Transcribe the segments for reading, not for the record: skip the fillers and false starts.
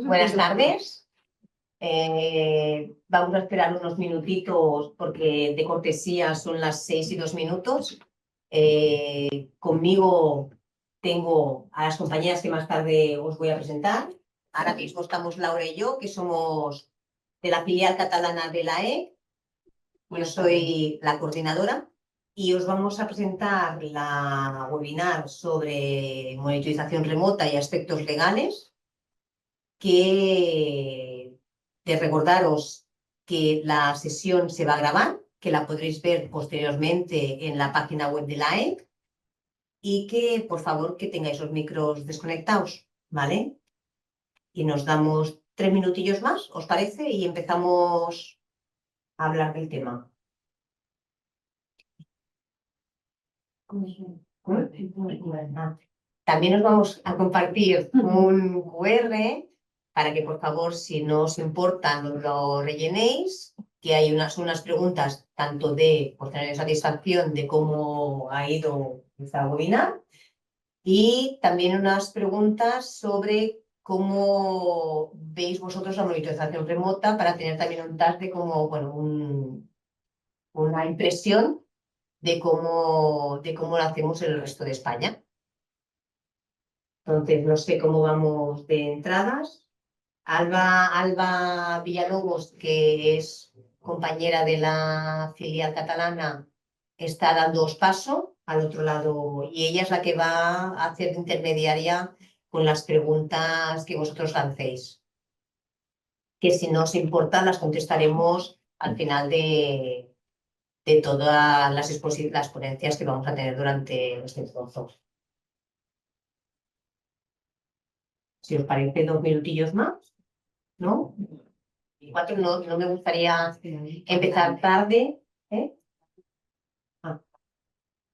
Buenas tardes. Vamos a esperar unos minutitos porque de cortesía son las 6:02. Conmigo tengo a las compañeras que más tarde os voy a presentar. Ahora mismo estamos Laura y yo, que somos de la filial catalana de la E. Yo soy la coordinadora y os vamos a presentar la webinar sobre monitorización remota y aspectos legales, que de recordaros que la sesión se va a grabar, que la podréis ver posteriormente en la página web de la E y que, por favor, que tengáis los micros desconectados, ¿vale? Y nos damos 3 minutillos más, ¿os parece? Y empezamos a hablar del tema. También os vamos a compartir un QR para que, por favor, si no os importa, nos lo rellenéis, que hay unas preguntas tanto de tener satisfacción de cómo ha ido esta webinar y también unas preguntas sobre cómo veis vosotros la monitorización remota para tener también un task de como, bueno, una impresión de cómo lo hacemos en el resto de España. Entonces, no sé cómo vamos de entradas. Alba Villalobos, que es compañera de la filial catalana, está dándoos paso al otro lado y ella es la que va a hacer de intermediaria con las preguntas que vosotros lancéis. Que si no os importa, las contestaremos al final de todas las ponencias que vamos a tener durante este trozo. Si os parece, 2 minutillos más, ¿no? 4, no me gustaría empezar tarde.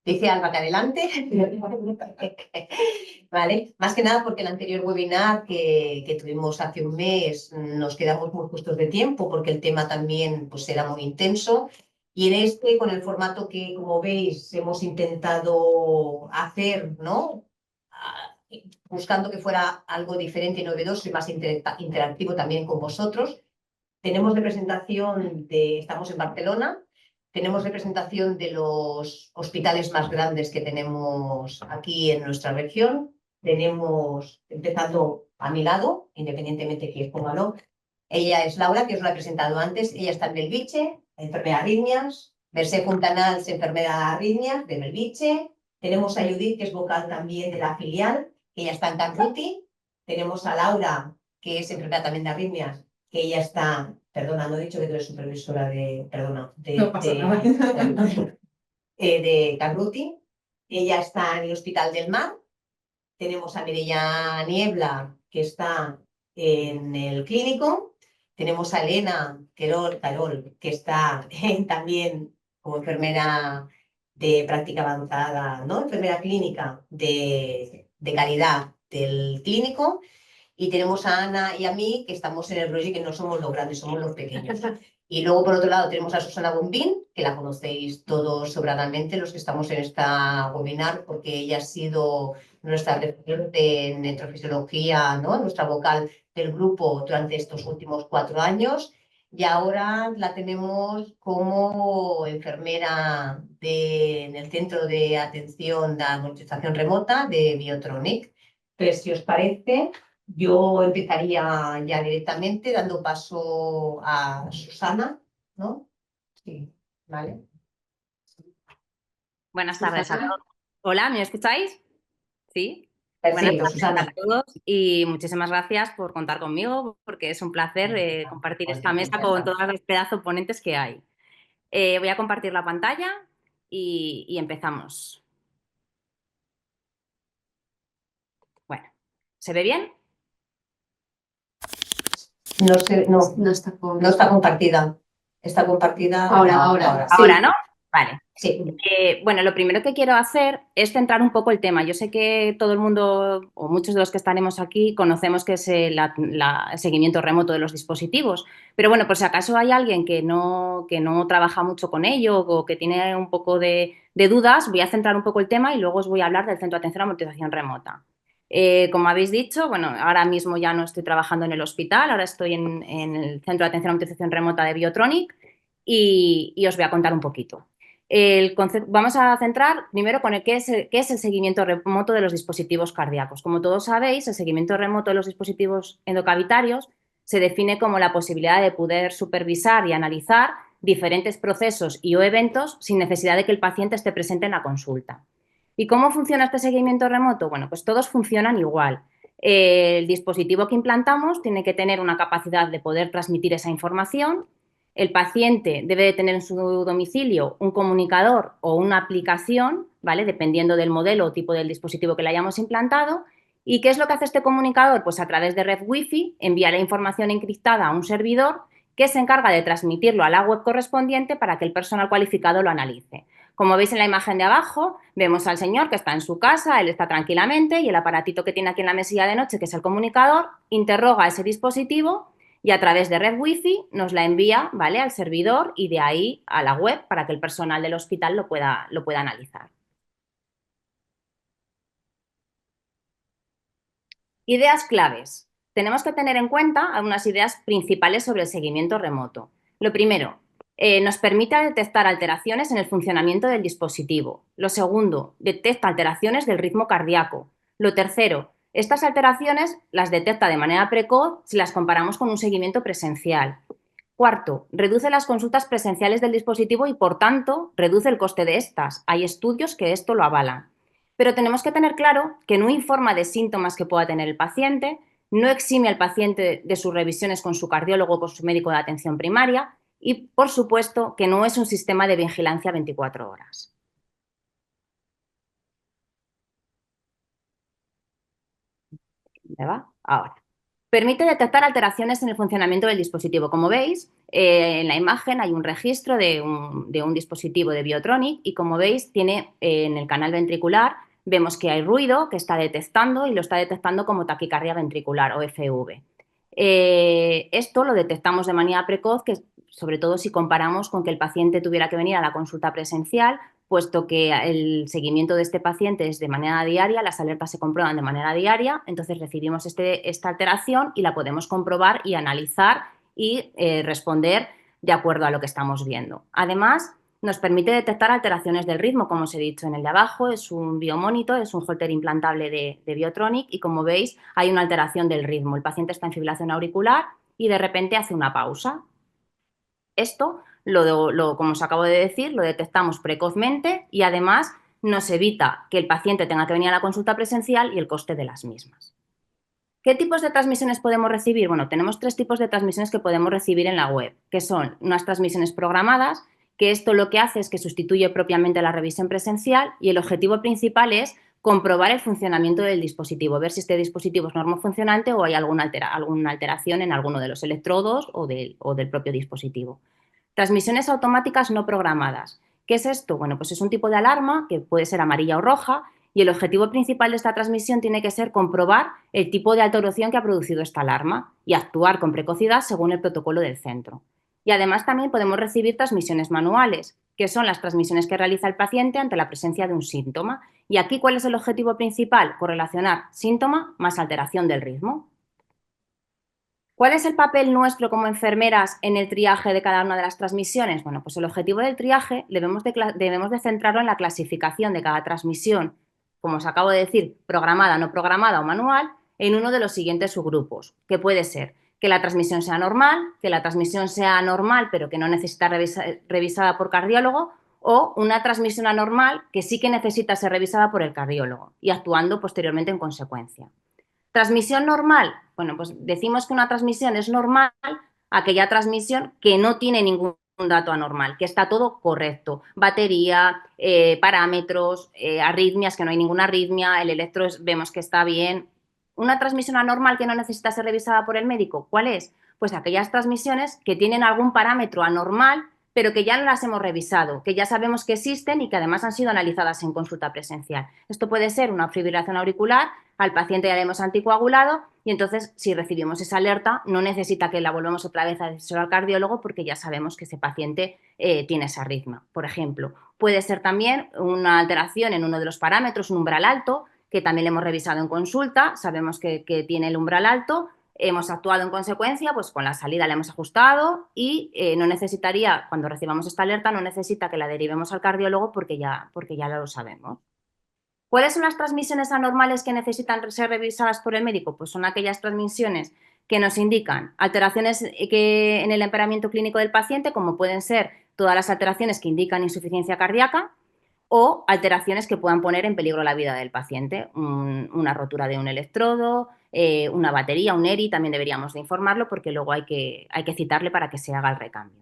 Dice Alba que adelante. Vale, más que nada porque el anterior webinar que tuvimos hace un mes nos quedamos muy justos de tiempo porque el tema también pues, era muy intenso. Y en este, con el formato que, como veis, hemos intentado hacer, ¿no? Buscando que fuera algo diferente y novedoso y más interactivo también con vosotros. Tenemos representación estamos en Barcelona, tenemos representación de los hospitales más grandes que tenemos aquí en nuestra región. Tenemos, empezando a mi lado, independientemente que póngalo, ella es Laura, que os la he presentado antes, ella está en Belviche, enfermera de arritmias. Mercè Fontanals, enfermera de arritmias de Belviche. Tenemos a Judith, que es vocal también de la filial, que ella está en Canruti. Tenemos a Laura, que es enfermera también de arritmias, que ella está, perdona, no he dicho que tú eres supervisora de Canruti. Ella está en el Hospital del Mar. Tenemos a Mireia Niebla, que está en el clínico. Tenemos a Elena Carol, que está también como enfermera de práctica avanzada, ¿no? Enfermera clínica de calidad del clínico. Y tenemos a Ana y a mí, que estamos en el rollo y que no somos los grandes, somos los pequeños. Y luego, por otro lado, tenemos a Susana Bombín, que la conocéis todos sobradamente, los que estamos en esta webinar, porque ella ha sido nuestra referente en neurofisiología, ¿no? Nuestra vocal del grupo durante estos últimos 4 años. Y ahora la tenemos como enfermera en el Centro de Atención de Monitorización Remota de Biotronic. Pues, si os parece, yo empezaría ya directamente dando paso a Susana, ¿no? Sí, vale. Buenas tardes a todos. Hola, ¿me escucháis? ¿Sí? Perfecto, Buenas tardes Susana. a todos y muchísimas gracias por contar conmigo porque es un placer compartir esta mesa con todas las pedazos ponentes que hay. Voy a compartir la pantalla y empezamos. Bueno, ¿se ve bien? No está compartida. Está compartida ahora. Sí. Ahora, ¿no? Vale. Sí. Bueno, lo primero que quiero hacer es centrar un poco el tema. Yo sé que todo el mundo, o muchos de los que estaremos aquí, conocemos que es el seguimiento remoto de los dispositivos. Pero bueno, por si acaso hay alguien que no trabaja mucho con ello o que tiene un poco de dudas, voy a centrar un poco el tema y luego os voy a hablar del Centro de Atención a Monitorización Remota. Como habéis dicho, bueno, ahora mismo ya no estoy trabajando en el hospital, ahora estoy en el Centro de Atención a Utilización Remota de Biotronic y os voy a contar un poquito. Vamos a centrar primero con qué es el seguimiento remoto de los dispositivos cardíacos. Como todos sabéis, el seguimiento remoto de los dispositivos endocavitarios se define como la posibilidad de poder supervisar y analizar diferentes procesos y o eventos sin necesidad de que el paciente esté presente en la consulta. ¿Y cómo funciona este seguimiento remoto? Bueno, pues todos funcionan igual. El dispositivo que implantamos tiene que tener una capacidad de poder transmitir esa información. El paciente debe de tener en su domicilio un comunicador o una aplicación, ¿vale? Dependiendo del modelo o tipo del dispositivo que le hayamos implantado. ¿Y qué es lo que hace este comunicador? Pues a través de red Wi-Fi envía la información encriptada a un servidor que se encarga de transmitirlo a la web correspondiente para que el personal cualificado lo analice. Como veis en la imagen de abajo, vemos al señor que está en su casa, él está tranquilamente y el aparatito que tiene aquí en la mesilla de noche, que es el comunicador, interroga ese dispositivo y a través de red Wi-Fi nos la envía, ¿vale?, al servidor y de ahí a la web para que el personal del hospital lo pueda analizar. Ideas claves. Tenemos que tener en cuenta algunas ideas principales sobre el seguimiento remoto. Lo primero, nos permite detectar alteraciones en el funcionamiento del dispositivo. Lo segundo, detecta alteraciones del ritmo cardíaco. Lo tercero, estas alteraciones las detecta de manera precoz si las comparamos con un seguimiento presencial. Cuarto, reduce las consultas presenciales del dispositivo y, por tanto, reduce el coste de estas. Hay estudios que esto lo avalan. Pero tenemos que tener claro que no informa de síntomas que pueda tener el paciente, no exime al paciente de sus revisiones con su cardiólogo o con su médico de atención primaria y, por supuesto, que no es un sistema de vigilancia 24 horas. ¿Me va? Ahora. Permite detectar alteraciones en el funcionamiento del dispositivo. Como veis, en la imagen hay un registro de un dispositivo de Biotronic y, como veis, tiene en el canal ventricular, vemos que hay ruido que está detectando y lo está detectando como taquicardia ventricular o FV. Esto lo detectamos de manera precoz, que sobre todo si comparamos con que el paciente tuviera que venir a la consulta presencial, puesto que el seguimiento de este paciente es de manera diaria, las alertas se comprueban de manera diaria, entonces recibimos esta alteración y la podemos comprobar y analizar y responder de acuerdo a lo que estamos viendo. Además, nos permite detectar alteraciones del ritmo, como os he dicho en el de abajo, es un biomonitor, es un holter implantable de Biotronic y, como veis, hay una alteración del ritmo. El paciente está en fibrilación auricular y de repente hace una pausa. Esto, como os acabo de decir, lo detectamos precozmente y además nos evita que el paciente tenga que venir a la consulta presencial y el coste de las mismas. ¿Qué tipos de transmisiones podemos recibir? Bueno, tenemos 3 tipos de transmisiones que podemos recibir en la web, que son unas transmisiones programadas, que esto lo que hace es que sustituye propiamente la revisión presencial y el objetivo principal es comprobar el funcionamiento del dispositivo, ver si este dispositivo es normofuncionante o hay alguna alteración en alguno de los electrodos o del propio dispositivo. Transmisiones automáticas no programadas. ¿Qué es esto? Bueno, pues es un tipo de alarma que puede ser amarilla o roja y el objetivo principal de esta transmisión tiene que ser comprobar el tipo de alteración que ha producido esta alarma y actuar con precocidad según el protocolo del centro. Y además también podemos recibir transmisiones manuales, que son las transmisiones que realiza el paciente ante la presencia de un síntoma. Y aquí, ¿cuál es el objetivo principal? Correlacionar síntoma más alteración del ritmo. ¿Cuál es el papel nuestro como enfermeras en el triaje de cada una de las transmisiones? Bueno, pues el objetivo del triaje debemos de centrarlo en la clasificación de cada transmisión, como os acabo de decir, programada, no programada o manual, en uno de los siguientes subgrupos, que puede ser que la transmisión sea normal, que la transmisión sea normal pero que no necesita revisada por cardiólogo, o una transmisión anormal que sí que necesita ser revisada por el cardiólogo y actuando posteriormente en consecuencia. Transmisión normal. Bueno, pues decimos que una transmisión es normal, aquella transmisión que no tiene ningún dato anormal, que está todo correcto. Batería, parámetros, arritmias, que no hay ninguna arritmia, el electro vemos que está bien. Una transmisión anormal que no necesita ser revisada por el médico, ¿cuál es? Pues aquellas transmisiones que tienen algún parámetro anormal, pero que ya no las hemos revisado, que ya sabemos que existen y que además han sido analizadas en consulta presencial. Esto puede ser una fibrilación auricular, al paciente ya le hemos anticoagulado y entonces, si recibimos esa alerta, no necesita que la volvamos otra vez a decir al cardiólogo porque ya sabemos que ese paciente tiene esa arritmia, por ejemplo. Puede ser también una alteración en uno de los parámetros, un umbral alto, que también le hemos revisado en consulta, sabemos que tiene el umbral alto, hemos actuado en consecuencia, pues con la salida la hemos ajustado y no necesitaría, cuando recibamos esta alerta, no necesita que la derivemos al cardiólogo porque ya lo sabemos. ¿Cuáles son las transmisiones anormales que necesitan ser revisadas por el médico? Pues son aquellas transmisiones que nos indican alteraciones en el empeoramiento clínico del paciente, como pueden ser todas las alteraciones que indican insuficiencia cardíaca o alteraciones que puedan poner en peligro la vida del paciente, una rotura de un electrodo, una batería, un ERI, también deberíamos de informarlo porque luego hay que citarle para que se haga el recambio.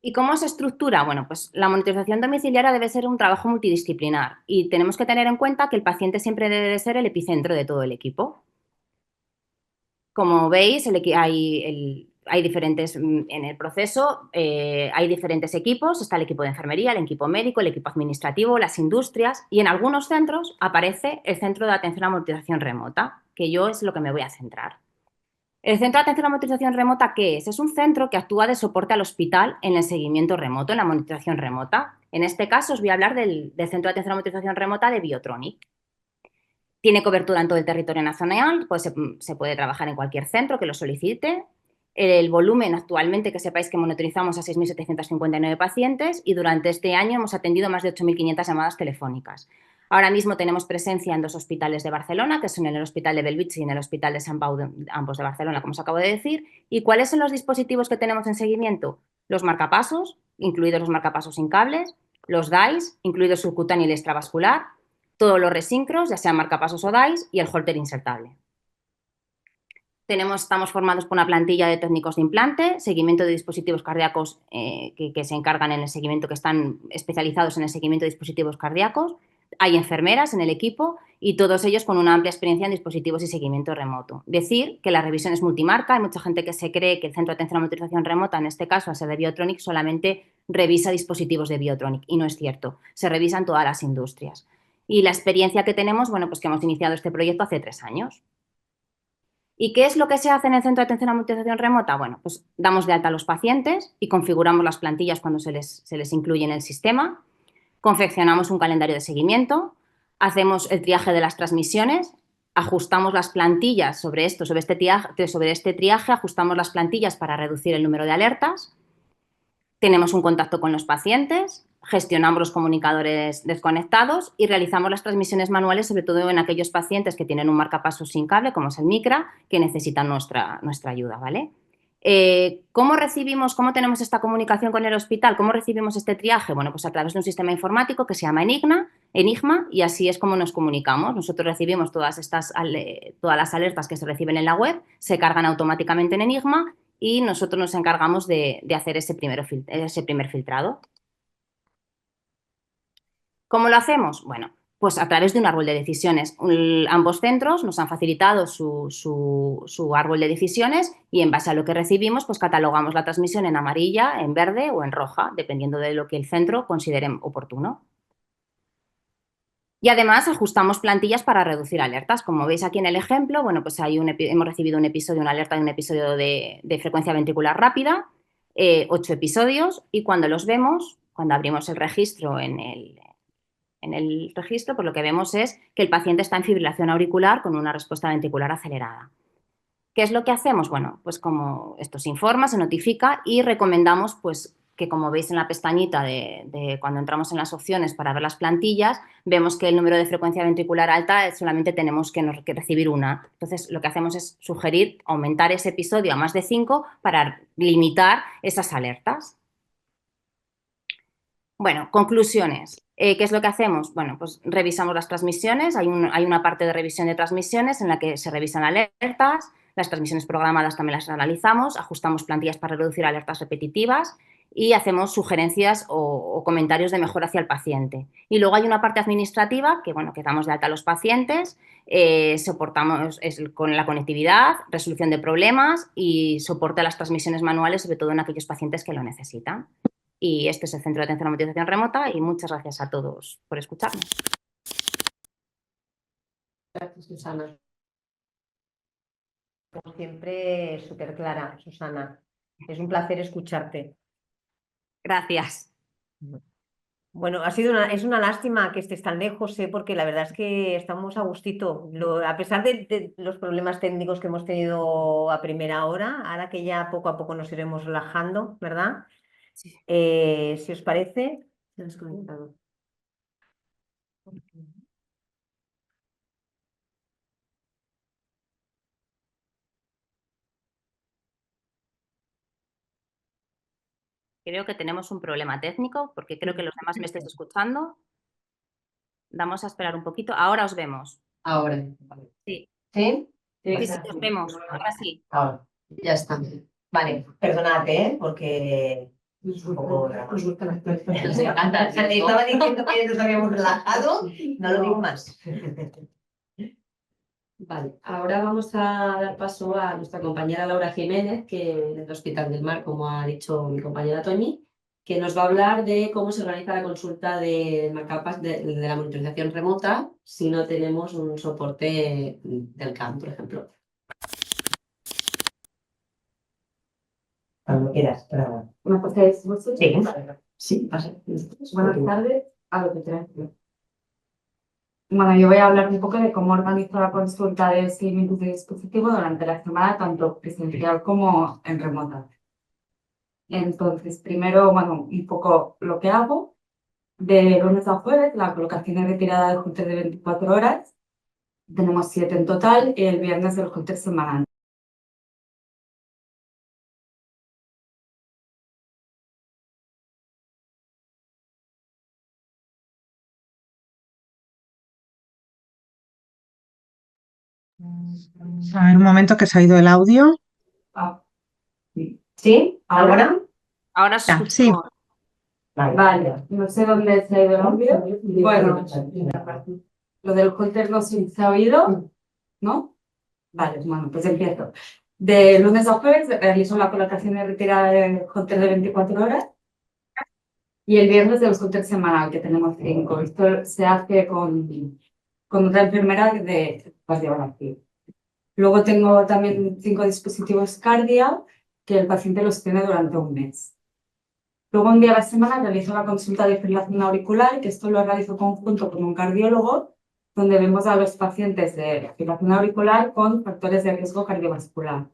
¿Y cómo se estructura? Bueno, pues la monitorización domiciliaria debe ser un trabajo multidisciplinar y tenemos que tener en cuenta que el paciente siempre debe de ser el epicentro de todo el equipo. Como veis, hay diferentes, en el proceso hay diferentes equipos, está el equipo de enfermería, el equipo médico, el equipo administrativo, las industrias y en algunos centros aparece el centro de atención a monitorización remota, que yo es lo que me voy a centrar. El Centro de Atención a Monitorización Remota, ¿qué es? Es un centro que actúa de soporte al hospital en el seguimiento remoto, en la monitorización remota. En este caso os voy a hablar del Centro de Atención a Monitorización Remota de Biotronic. Tiene cobertura en todo el territorio nacional, pues se puede trabajar en cualquier centro que lo solicite. El volumen actualmente, que sepáis que monitorizamos a 6.759 pacientes y durante este año hemos atendido más de 8.500 llamadas telefónicas. Ahora mismo tenemos presencia en 2 hospitales de Barcelona, que son en el Hospital de Bellvitge y en el Hospital de Sant Pau, ambos de Barcelona, como os acabo de decir. ¿Y cuáles son los dispositivos que tenemos en seguimiento? Los marcapasos, incluidos los marcapasos sin cables, los DICE, incluidos el subcutáneo y el extravascular, todos los resincros, ya sean marcapasos o DICE, y el holter insertable. Estamos formados por una plantilla de técnicos de implante, seguimiento de dispositivos cardíacos que se encargan en el seguimiento, que están especializados en el seguimiento de dispositivos cardíacos. Hay enfermeras en el equipo y todos ellos con una amplia experiencia en dispositivos y seguimiento remoto. Decir que la revisión es multimarca. Hay mucha gente que se cree que el Centro de Atención a Monitorización Remota, en este caso, al ser de Biotronic, solamente revisa dispositivos de Biotronic y no es cierto. Se revisan todas las industrias. Y la experiencia que tenemos, bueno, pues que hemos iniciado este proyecto hace 3 años. ¿Y qué es lo que se hace en el Centro de Atención a Monitorización Remota? Bueno, pues damos de alta a los pacientes y configuramos las plantillas cuando se les incluye en el sistema, confeccionamos un calendario de seguimiento, hacemos el triaje de las transmisiones, ajustamos las plantillas sobre este triaje, ajustamos las plantillas para reducir el número de alertas, tenemos un contacto con los pacientes, gestionamos los comunicadores desconectados y realizamos las transmisiones manuales, sobre todo en aquellos pacientes que tienen un marcapasos sin cable, como es el MICRA, que necesitan nuestra ayuda, ¿vale? ¿Cómo tenemos esta comunicación con el hospital? ¿Cómo recibimos este triaje? Bueno, pues a través de un sistema informático que se llama Enigma, y así es como nos comunicamos. Nosotros recibimos todas las alertas que se reciben en la web, se cargan automáticamente en Enigma y nosotros nos encargamos de hacer ese primer filtrado. ¿Cómo lo hacemos? Bueno, pues a través de un árbol de decisiones. Ambos centros nos han facilitado su árbol de decisiones y en base a lo que recibimos, pues catalogamos la transmisión en amarilla, en verde o en roja, dependiendo de lo que el centro considere oportuno. Y además ajustamos plantillas para reducir alertas. Como veis aquí en el ejemplo, bueno, pues hemos recibido una alerta de un episodio de frecuencia ventricular rápida, 8 episodios, y cuando los vemos, cuando abrimos el registro en el registro, pues lo que vemos es que el paciente está en fibrilación auricular con una respuesta ventricular acelerada. ¿Qué es lo que hacemos? Bueno, pues como esto se informa, se notifica y recomendamos pues que, como veis en la pestañita de cuando entramos en las opciones para ver las plantillas, vemos que el número de frecuencia ventricular alta solamente tenemos que recibir una. Entonces, lo que hacemos es sugerir aumentar ese episodio a más de 5 para limitar esas alertas. Bueno, conclusiones. ¿Qué es lo que hacemos? Bueno, pues revisamos las transmisiones. Hay una parte de revisión de transmisiones en la que se revisan alertas. Las transmisiones programadas también las analizamos. Ajustamos plantillas para reducir alertas repetitivas y hacemos sugerencias o comentarios de mejora hacia el paciente. Y luego hay una parte administrativa que, bueno, que damos de alta a los pacientes, soportamos con la conectividad, resolución de problemas y soporte a las transmisiones manuales, sobre todo en aquellos pacientes que lo necesitan. Y este es el Centro de Atención a Monitorización Remota y muchas gracias a todos por escucharnos. Gracias, Susana. Como siempre, súper clara, Susana. Es un placer escucharte. Gracias. Bueno, es una lástima que estés tan lejos, porque la verdad es que estamos a gustito. A pesar de los problemas técnicos que hemos tenido a primera hora, ahora que ya poco a poco nos iremos relajando, ¿verdad? Sí. Si os parece, se ha desconectado. Creo que tenemos un problema técnico porque creo que los demás me estáis escuchando. Vamos a esperar un poquito. Ahora os vemos. Ahora. Sí, ¿Sí? sí, sí, os vemos. Ahora sí. Ahora. Ya está. Vale, perdonad, porque es un poco Nos encanta. Estaba diciendo que nos habíamos relajado, no lo digo más. Vale, ahora vamos a dar paso a nuestra compañera Laura Jiménez, que del Hospital del Mar, como ha dicho mi compañera Toñi, que nos va a hablar de cómo se organiza la consulta de marcapas de la monitorización remota si no tenemos un soporte del CAM, por ejemplo. Cuando quieras, perdón. ¿Me pasáis vosotros? Sí. Sí, pasa. Buenas tardes, a lo que queráis. Bueno, yo voy a hablar un poco de cómo organizo la consulta de seguimiento de dispositivo durante la semana, tanto presencial como en remota. Entonces, primero, bueno, un poco lo que hago. De lunes a jueves, la colocación y retirada del holter de 24 horas. Tenemos 7 en total y el viernes el holter semanal. A ver, un momento que se ha ido el audio. Ah, ¿Sí? ¿Ahora? Ahora os Ya, escucho sí. mejor. vale, no sé dónde se ha ido el audio. Bueno, lo del holter no sé si se ha oído, ¿no? Vale, bueno, pues empiezo. De lunes a jueves realizo la colocación y retirada del holter de 24 horas y el viernes del holter semanal, que tenemos 5. Esto se hace con otra enfermera de cardiografía. Luego tengo también 5 dispositivos cardia que el paciente los tiene durante un mes. Luego un día a la semana realizo la consulta de fibrilación auricular, que esto lo realizo conjunto con un cardiólogo, donde vemos a los pacientes de fibrilación auricular con factores de riesgo cardiovascular.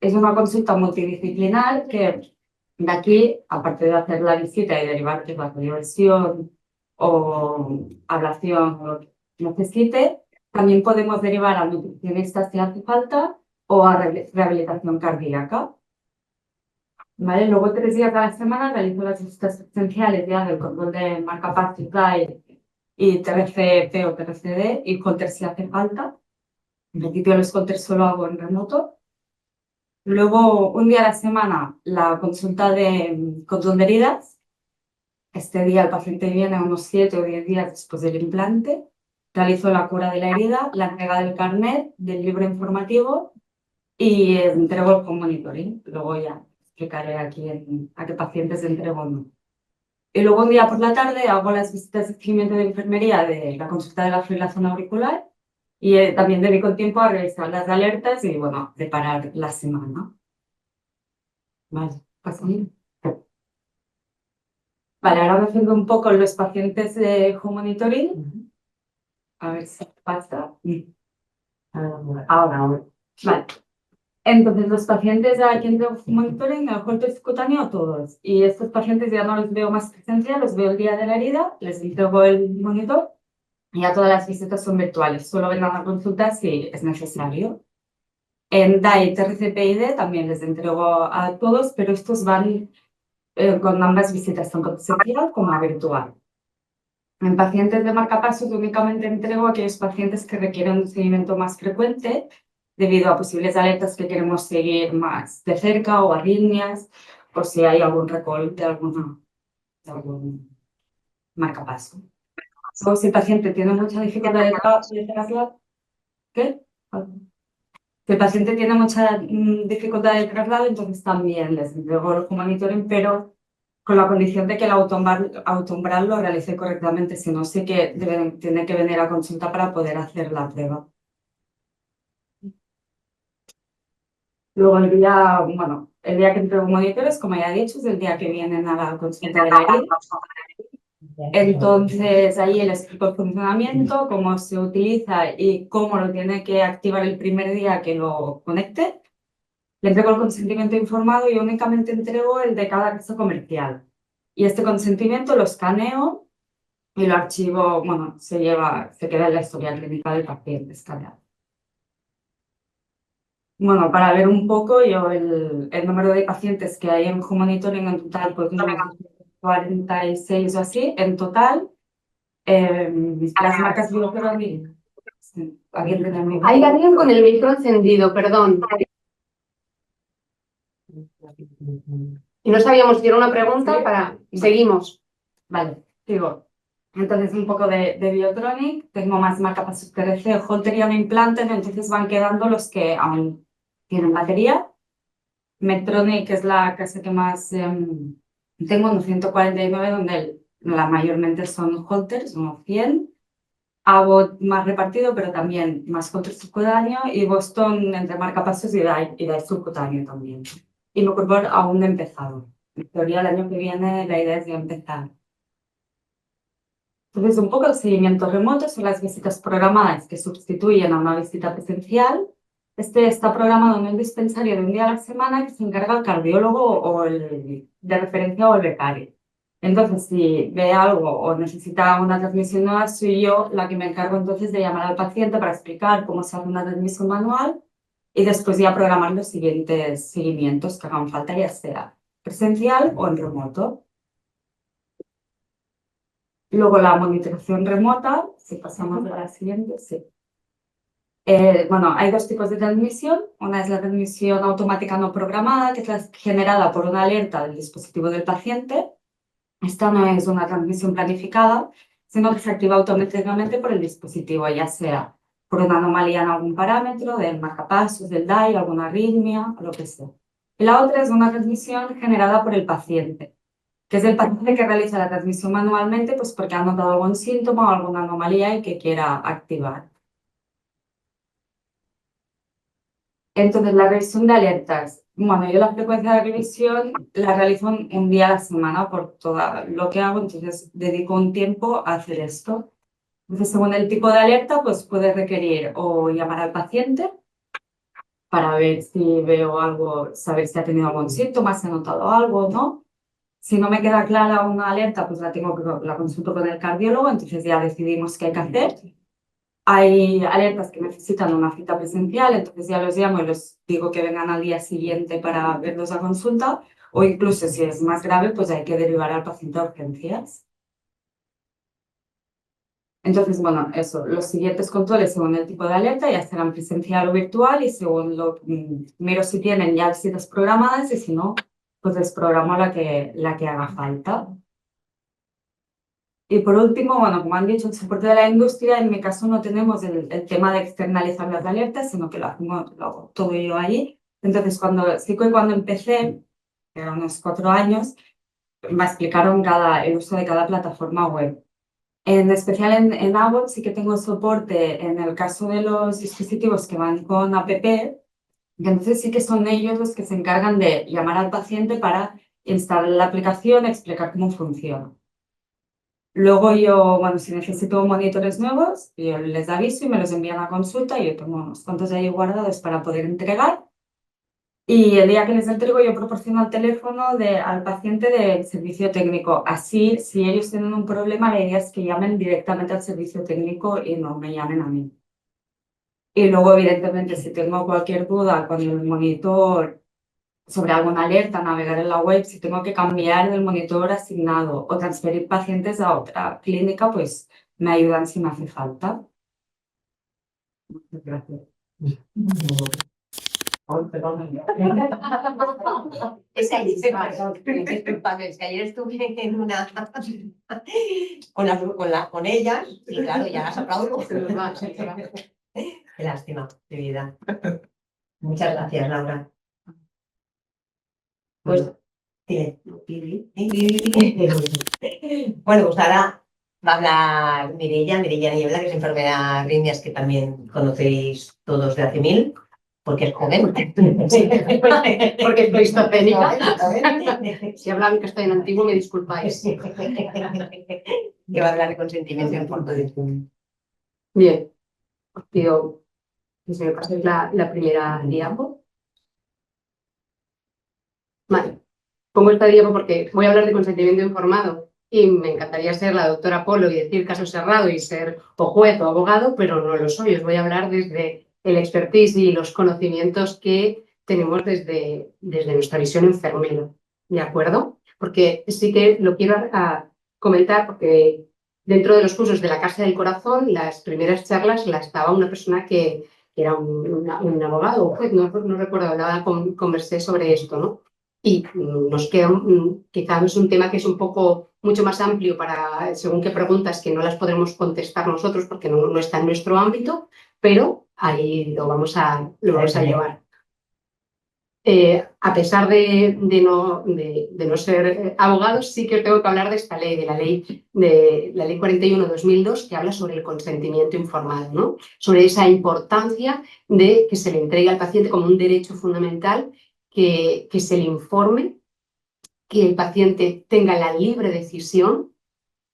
Es una consulta multidisciplinar que de aquí, aparte de hacer la visita y derivar que la conversión o ablación o lo que necesite, también podemos derivar al nutricionista si hace falta o a rehabilitación cardíaca. ¿Vale? Luego 3 días a la semana realizo las visitas esenciales ya del control de marca supply y TRCP o TRCD y Holter si hace falta. En principio los Holters solo hago en remoto. Luego, un día a la semana, la consulta de control de heridas. Este día el paciente viene unos 7 o 10 días después del implante. Realizo la cura de la herida, la entrega del carnet, del libro informativo y entrego el monitoring. Luego ya explicaré aquí a qué pacientes entrego o no. Y luego un día por la tarde hago las visitas de seguimiento de enfermería de la consulta de la fibrilación auricular y también dedico tiempo a revisar las alertas y, bueno, preparar la semana. Vale, pasa bien. Vale, ahora me centro un poco en los pacientes de home monitoring. A ver si pasa. Ahora. Vale. Entonces, los pacientes a quien tengo monitoring, el holter subcutáneo, todos. Y estos pacientes ya no los veo más presencial, los veo el día de la herida, les entrego el monitor y ya todas las visitas son virtuales. Solo vendrán a consulta si es necesario. En DAI, TRCP y D también les entrego a todos, pero estos van con ambas visitas, tanto presencial como virtual. En pacientes de marcapasos únicamente entrego a aquellos pacientes que requieren un seguimiento más frecuente debido a posibles alertas que queremos seguir más de cerca o arritmias o si hay algún recall de algún marcapaso. O si el paciente tiene mucha dificultad de traslado, ¿qué? Si el paciente tiene mucha dificultad de traslado, entonces también les entrego el monitoring, pero con la condición de que el autoumbral lo realice correctamente, si no sé que tiene que venir a consulta para poder hacer la prueba. Luego el día que entrego monitores, como ya he dicho, es el día que vienen a la consulta de la herida. Entonces ahí le explico el funcionamiento, cómo se utiliza y cómo lo tiene que activar el primer día que lo conecte. Le entrego el consentimiento informado y únicamente entrego el de cada casa comercial. Y este consentimiento lo escaneo y lo archivo, bueno, se queda en la historia clínica del paciente escaneado. Bueno, para ver un poco, yo el número de pacientes que hay en Home Monitoring en total, pues unos 46 o así, en total. Las marcas Bioferrovic. ¿Alguien tiene el micro? Hay alguien con el micro encendido, perdón. Y no sabíamos si era una pregunta para... Seguimos. Vale, sigo. Entonces, un poco de Biotronic. Tengo más marcapasos TRC, Holter y un implante, entonces van quedando los que aún tienen batería. Medtronic es la casa que más tengo, unos 149, donde mayormente son Holters, unos 100. Abbott más repartido, pero también más Holter subcutáneo, y Boston entre marcapasos y DAI subcutáneo también. Y Microbar aún no he empezado. En teoría, el año que viene la idea es ya empezar. Entonces, un poco el seguimiento remoto son las visitas programadas que sustituyen a una visita presencial. Este está programado en un dispensario de un día a la semana que se encarga el cardiólogo o el de referencia o el becario. Entonces, si ve algo o necesita una transmisión nueva, soy yo la que me encargo entonces de llamar al paciente para explicar cómo se hace una transmisión manual y después ya programar los siguientes seguimientos que hagan falta, ya sea presencial o en remoto. Luego la monitorización remota, si pasamos a la siguiente, sí. Bueno, hay dos tipos de transmisión. Una es la transmisión automática no programada, que es generada por una alerta del dispositivo del paciente. Esta no es una transmisión planificada, sino que se activa automáticamente por el dispositivo, ya sea por una anomalía en algún parámetro, del marcapasos, del DAI, alguna arritmia, o lo que sea. Y la otra es una transmisión generada por el paciente, que es el paciente que realiza la transmisión manualmente, pues porque ha notado algún síntoma o alguna anomalía y que quiera activar. Entonces, la revisión de alertas. Bueno, yo la frecuencia de revisión la realizo un día a la semana por todo lo que hago, entonces dedico un tiempo a hacer esto. Entonces, según el tipo de alerta, pues puede requerir o llamar al paciente para ver si veo algo, saber si ha tenido algún síntoma, si ha notado algo o no. Si no me queda clara una alerta, pues la consulto con el cardiólogo, entonces ya decidimos qué hay que hacer. Hay alertas que necesitan una cita presencial, entonces ya los llamo y les digo que vengan al día siguiente para verlos a consulta, o incluso si es más grave, pues hay que derivar al paciente a urgencias. Entonces, bueno, eso, los siguientes controles según el tipo de alerta ya serán presencial o virtual y según lo miro si tienen ya visitas programadas y si no, pues les programo la que haga falta. Y por último, bueno, como han dicho, el soporte de la industria, en mi caso no tenemos el tema de externalizar las alertas, sino que lo hago todo yo allí. Entonces, cuando empecé, que eran unos 4 años, me explicaron el uso de cada plataforma web. En especial en Abbott sí que tengo soporte en el caso de los dispositivos que van con app, que entonces sí que son ellos los que se encargan de llamar al paciente para instalar la aplicación, explicar cómo funciona. Luego yo, bueno, si necesito monitores nuevos, yo les aviso y me los envían a consulta y yo tengo unos cuantos ahí guardados para poder entregar. Y el día que les entrego yo proporciono el teléfono al paciente del servicio técnico. Así, si ellos tienen un problema, la idea es que llamen directamente al servicio técnico y no me llamen a mí. Y luego, evidentemente, si tengo cualquier duda con el monitor sobre alguna alerta, navegar en la web, si tengo que cambiar del monitor asignado o transferir pacientes a otra clínica, pues me ayudan si me hace falta. Muchas gracias. Es que ayer estuve en una con ellas y claro, ya las aplaudo. Qué lástima, de vida. Muchas gracias, Laura. Pues, bueno, pues ahora va a hablar Mireia Niebla, que es enfermera arritmias que también conocéis todos de hace 1000. porque es joven. Porque es pleistocénica. Si hablan que estoy en antiguo, me disculpáis. Que va a hablar de consentimiento informado. Bien, os pido que se me pase la primera diapo. Vale, pongo esta diapo porque voy a hablar de consentimiento informado y me encantaría ser la doctora Polo y decir caso cerrado y ser o juez o abogado, pero no lo soy. Os voy a hablar desde el expertise y los conocimientos que tenemos desde nuestra visión enfermera, ¿de acuerdo? Porque sí que lo quiero comentar porque dentro de los cursos de la Casa del Corazón, las primeras charlas las daba una persona que era un abogado, un juez, no recuerdo, hablaba, conversé sobre esto, ¿no? Y nos queda quizá es un tema que es un poco mucho más amplio para según qué preguntas que no las podremos contestar nosotros porque no está en nuestro ámbito, pero ahí lo vamos a llevar. A pesar de no ser abogados, sí que os tengo que hablar de esta ley, de la ley 41/2002, que habla sobre el consentimiento informado, ¿no? Sobre esa importancia de que se le entregue al paciente como un derecho fundamental, que se le informe, que el paciente tenga la libre decisión,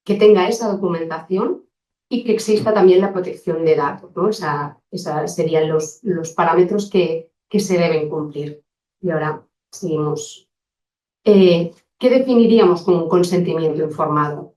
que tenga esa documentación y que exista también la protección de datos, ¿no? Esos serían los parámetros que se deben cumplir. Y ahora seguimos. ¿Qué definiríamos como un consentimiento informado?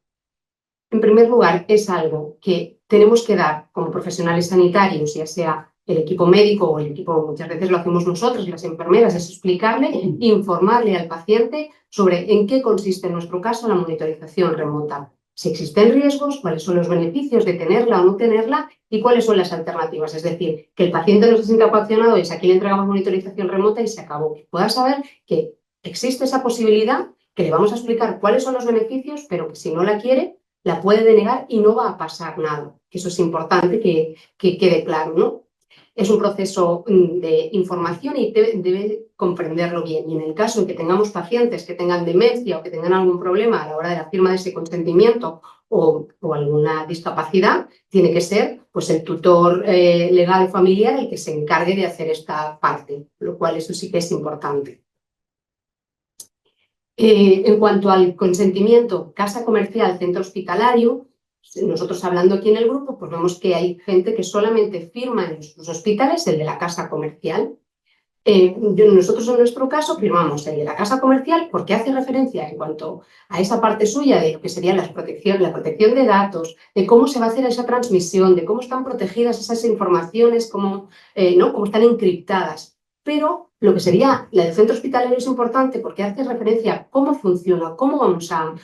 En primer lugar, es algo que tenemos que dar como profesionales sanitarios, ya sea el equipo médico o el equipo, muchas veces lo hacemos nosotros, las enfermeras, es explicarle, informarle al paciente sobre en qué consiste en nuestro caso la monitorización remota. Si existen riesgos, cuáles son los beneficios de tenerla o no tenerla y cuáles son las alternativas. Es decir, que el paciente no se sienta coaccionado y es aquí le entregamos monitorización remota y se acabó. Que pueda saber que existe esa posibilidad, que le vamos a explicar cuáles son los beneficios, pero que si no la quiere, la puede denegar y no va a pasar nada. Eso es importante que quede claro, ¿no? Es un proceso de información y debe comprenderlo bien. Y en el caso de que tengamos pacientes que tengan demencia o que tengan algún problema a la hora de la firma de ese consentimiento o alguna discapacidad, tiene que ser pues, el tutor legal familiar el que se encargue de hacer esta parte, lo cual eso sí que es importante. En cuanto al consentimiento, casa comercial, centro hospitalario, nosotros hablando aquí en el grupo, pues vemos que hay gente que solamente firma en los hospitales el de la casa comercial. Nosotros en nuestro caso firmamos el de la casa comercial porque hace referencia en cuanto a esa parte suya de lo que sería la protección de datos, de cómo se va a hacer esa transmisión, de cómo están protegidas esas informaciones, cómo están encriptadas. Pero lo que sería la del centro hospitalario es importante porque hace referencia a cómo funciona, cómo vamos a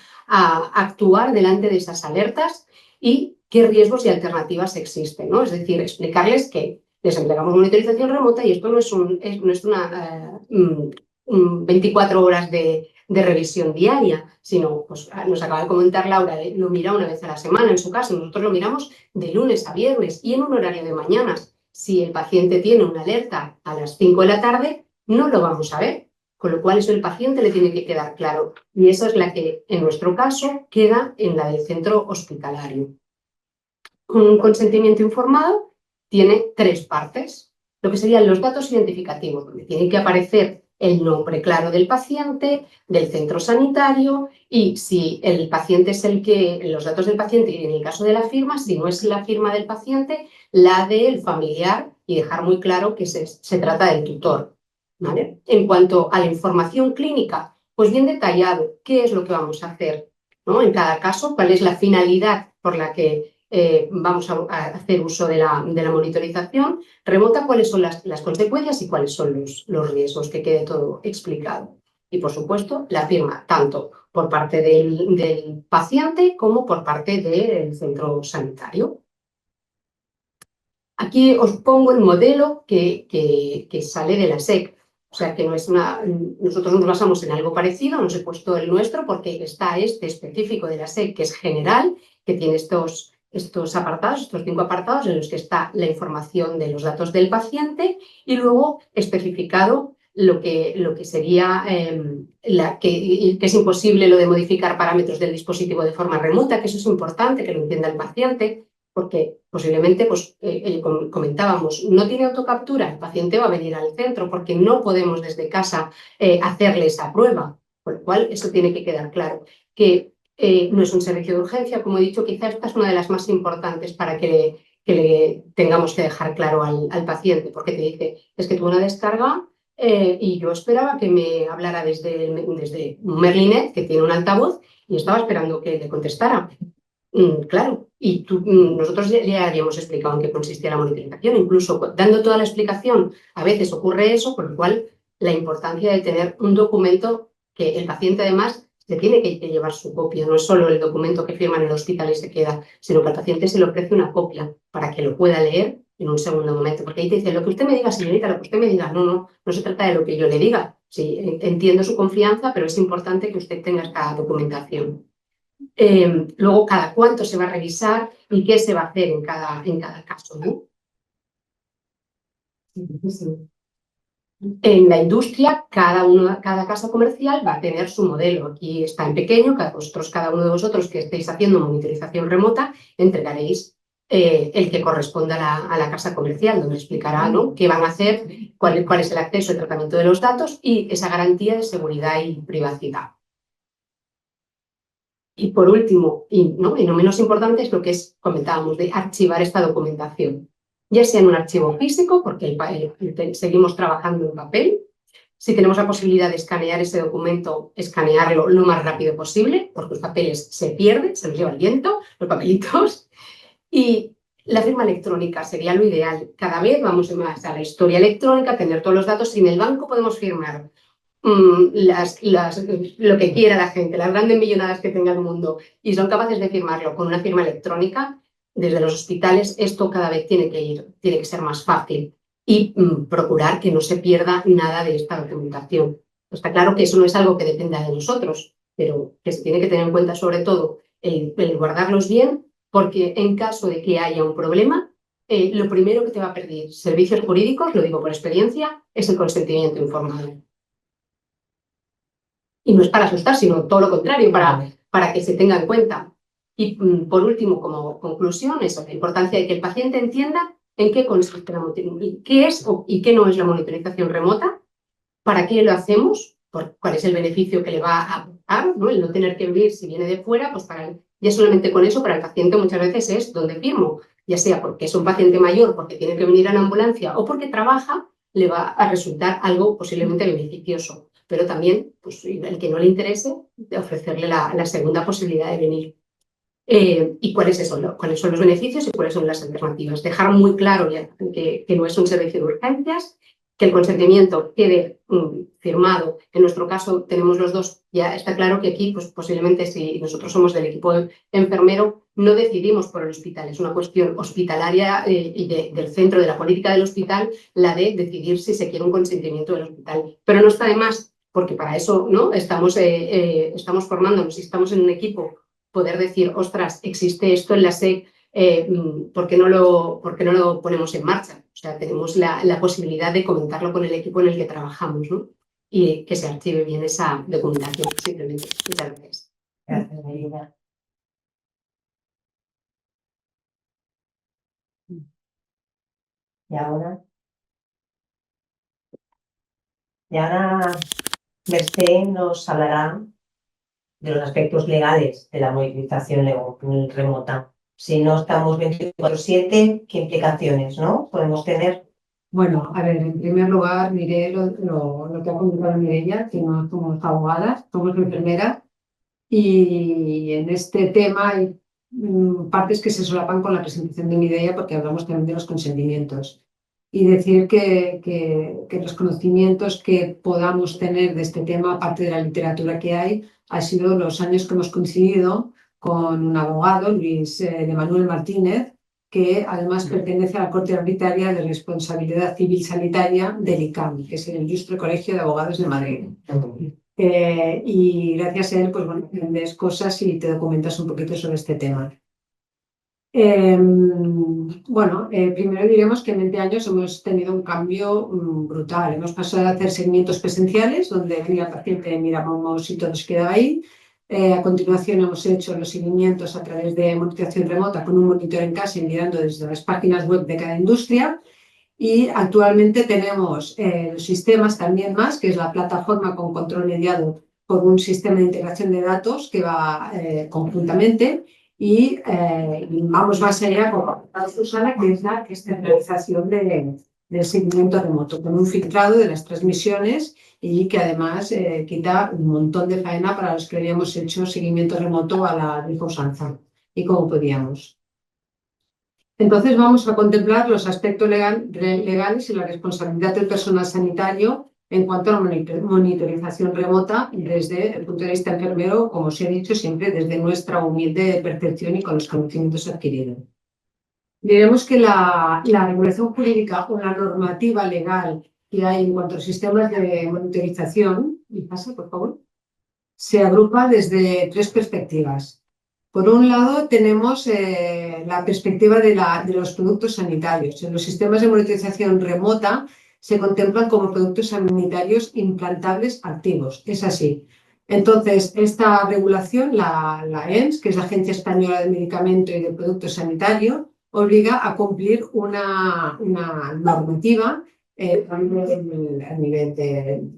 actuar delante de esas alertas y qué riesgos y alternativas existen, ¿no? Es decir, explicarles que les entregamos monitorización remota y esto no es una 24 horas de revisión diaria, sino, pues nos acaba de comentar Laura, lo mira una vez a la semana en su caso, nosotros lo miramos de lunes a viernes y en un horario de mañanas. Si el paciente tiene una alerta a las 5 de la tarde, no lo vamos a ver, con lo cual eso al paciente le tiene que quedar claro. Y esa es la que, en nuestro caso, queda en la del centro hospitalario. Un consentimiento informado tiene 3 partes, lo que serían los datos identificativos, donde tiene que aparecer el nombre claro del paciente, del centro sanitario y si el paciente es los datos del paciente y en el caso de la firma, si no es la firma del paciente, la del familiar y dejar muy claro que se trata del tutor, ¿vale? En cuanto a la información clínica, pues bien detallado, ¿qué es lo que vamos a hacer, ¿no? En cada caso, cuál es la finalidad por la que vamos a hacer uso de la monitorización remota, cuáles son las consecuencias y cuáles son los riesgos, que quede todo explicado. Y, por supuesto, la firma tanto por parte del paciente como por parte del centro sanitario. Aquí os pongo el modelo que sale de la SEC. O sea, que no es nosotros nos basamos en algo parecido, no os he puesto el nuestro porque está este específico de la SEC, que es general, que tiene estos apartados, estos 5 apartados en los que está la información de los datos del paciente y luego especificado lo que sería que es imposible lo de modificar parámetros del dispositivo de forma remota, que eso es importante, que lo entienda el paciente, porque posiblemente, pues comentábamos, no tiene autocaptura, el paciente va a venir al centro porque no podemos desde casa hacerle esa prueba, por lo cual eso tiene que quedar claro, que no es un servicio de urgencia, como he dicho, quizás esta es una de las más importantes para que le tengamos que dejar claro al paciente, porque te dice, es que tuve una descarga y yo esperaba que me hablara desde un Merlinet que tiene un altavoz y estaba esperando que le contestara. Claro, y nosotros ya habíamos explicado en qué consistía la monitorización, incluso dando toda la explicación, a veces ocurre eso, por lo cual la importancia de tener un documento que el paciente además se tiene que llevar su copia, no es solo el documento que firma en el hospital y se queda, sino que al paciente se le ofrece una copia para que lo pueda leer en un segundo momento, porque ahí te dice, lo que usted me diga, señorita, lo que usted me diga, no se trata de lo que yo le diga, sí, entiendo su confianza, pero es importante que usted tenga esta documentación. Luego, cada cuánto se va a revisar y qué se va a hacer en cada caso, ¿no? En la industria, cada casa comercial va a tener su modelo. Aquí está en pequeño, cada uno de vosotros que estéis haciendo monitorización remota, entregaréis el que corresponda a la casa comercial, donde explicará, ¿no?, qué van a hacer, cuál es el acceso y tratamiento de los datos y esa garantía de seguridad y privacidad. Y por último, y no menos importante, es lo que comentábamos de archivar esta documentación, ya sea en un archivo físico, porque seguimos trabajando en papel. Si tenemos la posibilidad de escanear ese documento, escanearlo lo más rápido posible, porque los papeles se pierden, se los lleva el viento, los papelitos. Y la firma electrónica sería lo ideal. Cada vez vamos más a la historia electrónica, tener todos los datos. Si en el banco podemos firmar lo que quiera la gente, las grandes millonadas que tenga el mundo, y son capaces de firmarlo con una firma electrónica, desde los hospitales esto cada vez tiene que ser más fácil y procurar que no se pierda nada de esta documentación. Está claro que eso no es algo que dependa de nosotros, pero que se tiene que tener en cuenta sobre todo el guardarlos bien, porque en caso de que haya un problema, lo primero que te va a pedir servicios jurídicos, lo digo por experiencia, es el consentimiento informado. Y no es para asustar, sino todo lo contrario, para que se tenga en cuenta. Y por último, como conclusión, eso, la importancia de que el paciente entienda en qué consiste la monitorización, qué es y qué no es la monitorización remota, para qué lo hacemos, cuál es el beneficio que le va a aportar, ¿no? El no tener que venir si viene de fuera, pues ya solamente con eso para el paciente muchas veces es donde firmo, ya sea porque es un paciente mayor, porque tiene que venir a la ambulancia o porque trabaja, le va a resultar algo posiblemente beneficioso. Pero también, pues, el que no le interese, de ofrecerle la segunda posibilidad de venir. ¿Y cuáles son los beneficios y cuáles son las alternativas? Dejar muy claro ya que no es un servicio de urgencias, que el consentimiento quede firmado. En nuestro caso tenemos los dos. Ya está claro que aquí, pues, posiblemente si nosotros somos del equipo enfermero, no decidimos por el hospital. Es una cuestión hospitalaria y del centro de la política del hospital, la de decidir si se quiere un consentimiento del hospital. Pero no está de más, porque para eso, ¿no?, estamos formándonos y estamos en un equipo, poder decir, ostras, existe esto en la SEC, ¿por qué no lo ponemos en marcha? O sea, tenemos la posibilidad de comentarlo con el equipo en el que trabajamos, ¿no? Y que se archive bien esa documentación, simplemente. Muchas gracias. Gracias, Marina. Y ahora Mercé nos hablará de los aspectos legales de la monitorización remota. Si no estamos 24/7, ¿qué implicaciones, no, podemos tener? Bueno, a ver, en primer lugar diré lo que ha comentado Mireia, que no somos abogadas, somos enfermeras, y en este tema hay partes que se solapan con la presentación de Mireia porque hablamos también de los consentimientos. Y decir que los conocimientos que podamos tener de este tema, aparte de la literatura que hay, ha sido los años que hemos coincidido con un abogado, Luis de Manuel Martínez, que además pertenece a la Corte Arbitraria de Responsabilidad Civil Sanitaria del ICAM, que es el Ilustre Colegio de Abogados de Madrid. Y gracias a él, pues bueno, aprendes cosas y te documentas un poquito sobre este tema. Primero diremos que en 20 años hemos tenido un cambio brutal. Hemos pasado a hacer seguimientos presenciales, donde venía el paciente, mirábamos y todo se quedaba ahí. A continuación hemos hecho los seguimientos a través de monitorización remota con un monitor en casa y mirando desde las páginas web de cada industria. Y actualmente tenemos los sistemas también más, que es la plataforma con control mediado por un sistema de integración de datos que va conjuntamente. Y vamos más allá con Susana, que es la externalización del seguimiento remoto, con un filtrado de las transmisiones y que además quita un montón de faena para los que habíamos hecho seguimiento remoto a la vieja usanza y como podíamos. Entonces vamos a contemplar los aspectos legales y la responsabilidad del personal sanitario en cuanto a la monitorización remota desde el punto de vista enfermero, como os he dicho, siempre desde nuestra humilde percepción y con los conocimientos adquiridos. Diremos que la regulación jurídica o la normativa legal que hay en cuanto a sistemas de monitorización, por favor, se agrupa desde tres perspectivas. Por un lado, tenemos la perspectiva de los productos sanitarios. En los sistemas de monitorización remota se contemplan como productos sanitarios implantables activos. Es así. Entonces, esta regulación, la EMS, que es la Agencia Española de Medicamento y de Productos Sanitarios, obliga a cumplir una normativa a nivel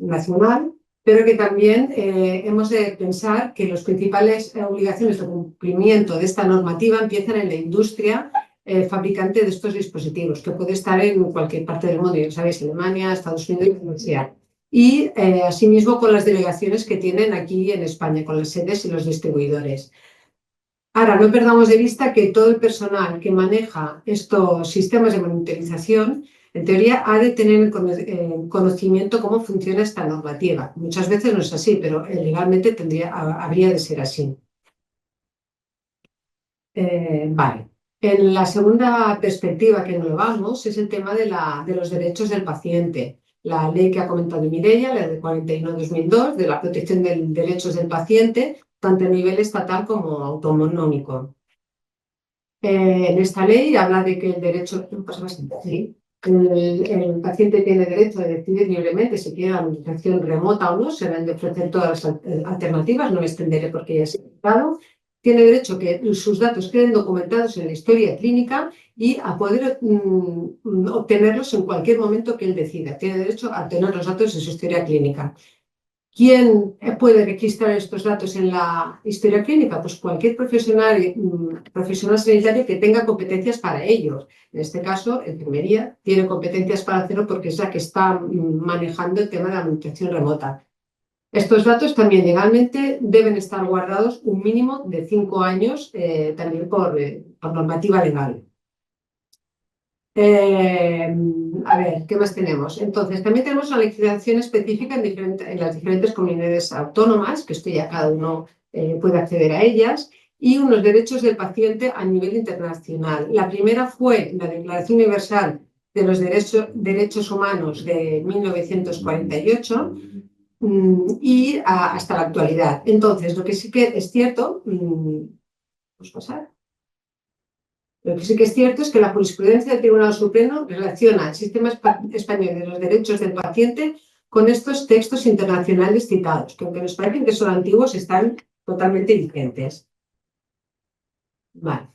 nacional, pero que también hemos de pensar que las principales obligaciones de cumplimiento de esta normativa empiezan en la industria fabricante de estos dispositivos, que puede estar en cualquier parte del mundo, ya sabéis, Alemania, Estados Unidos, donde sea. Y asimismo con las delegaciones que tienen aquí en España, con las sedes y los distribuidores. Ahora, no perdamos de vista que todo el personal que maneja estos sistemas de monitorización, en teoría, ha de tener conocimiento cómo funciona esta normativa. Muchas veces no es así, pero legalmente habría de ser así. Vale. En la segunda perspectiva que englobamos es el tema de los derechos del paciente. La ley que ha comentado Mireia, la de 41/2002, de la protección de derechos del paciente, tanto a nivel estatal como autonómico. En esta ley habla de que el derecho... ¿sí? El paciente tiene derecho a decidir libremente si quiere la monitorización remota o no, se deben de ofrecer todas las alternativas, no me extenderé porque ya se ha explicado. Tiene derecho a que sus datos queden documentados en la historia clínica y a poder obtenerlos en cualquier momento que él decida. Tiene derecho a tener los datos en su historia clínica. ¿Quién puede registrar estos datos en la historia clínica? Pues cualquier profesional sanitario que tenga competencias para ello. En este caso, enfermería tiene competencias para hacerlo porque es la que está manejando el tema de la monitorización remota. Estos datos también legalmente deben estar guardados un mínimo de 5 años, también por normativa legal. A ver, ¿qué más tenemos? Entonces, también tenemos una legislación específica en las diferentes comunidades autónomas, que esto ya cada uno puede acceder a ellas, y unos derechos del paciente a nivel internacional. La primera fue la Declaración Universal de los Derechos Humanos de 1948 y hasta la actualidad. Entonces, lo que sí que es cierto, ¿puedo pasar? Lo que sí que es cierto es que la jurisprudencia del Tribunal Supremo relaciona el sistema español de los derechos del paciente con estos textos internacionales citados, que aunque nos parecen que son antiguos, están totalmente vigentes. Vale.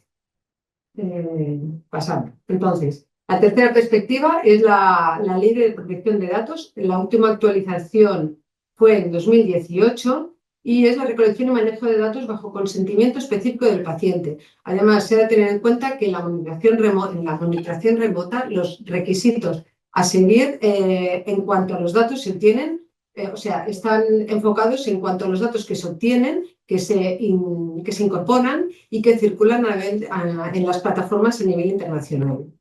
Pasamos. Entonces, la tercera perspectiva es la Ley de Protección de Datos. La última actualización fue en 2018. Y es la recolección y manejo de datos bajo consentimiento específico del paciente. Además, se ha de tener en cuenta que en la monitorización remota los requisitos a seguir en cuanto a los datos se obtienen, o sea, están enfocados en cuanto a los datos que se obtienen, que se incorporan y que circulan en las plataformas a nivel internacional.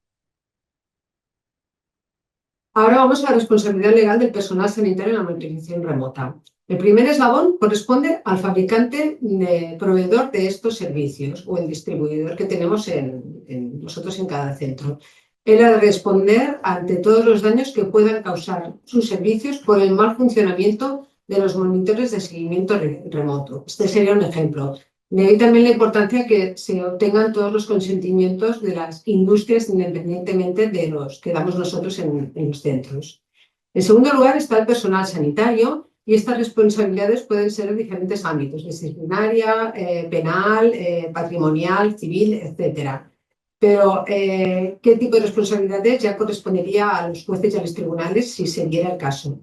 Ahora vamos a la responsabilidad legal del personal sanitario en la monitorización remota. El primer eslabón corresponde al fabricante proveedor de estos servicios o el distribuidor que tenemos nosotros en cada centro. Él ha de responder ante todos los daños que puedan causar sus servicios por el mal funcionamiento de los monitores de seguimiento remoto. Este sería un ejemplo. De ahí también la importancia que se obtengan todos los consentimientos de las industrias independientemente de los que damos nosotros en los centros. En segundo lugar está el personal sanitario, y estas responsabilidades pueden ser en diferentes ámbitos, disciplinaria, penal, patrimonial, civil, etcétera. Pero, ¿qué tipo de responsabilidades ya correspondería a los jueces y a los tribunales si se diera el caso?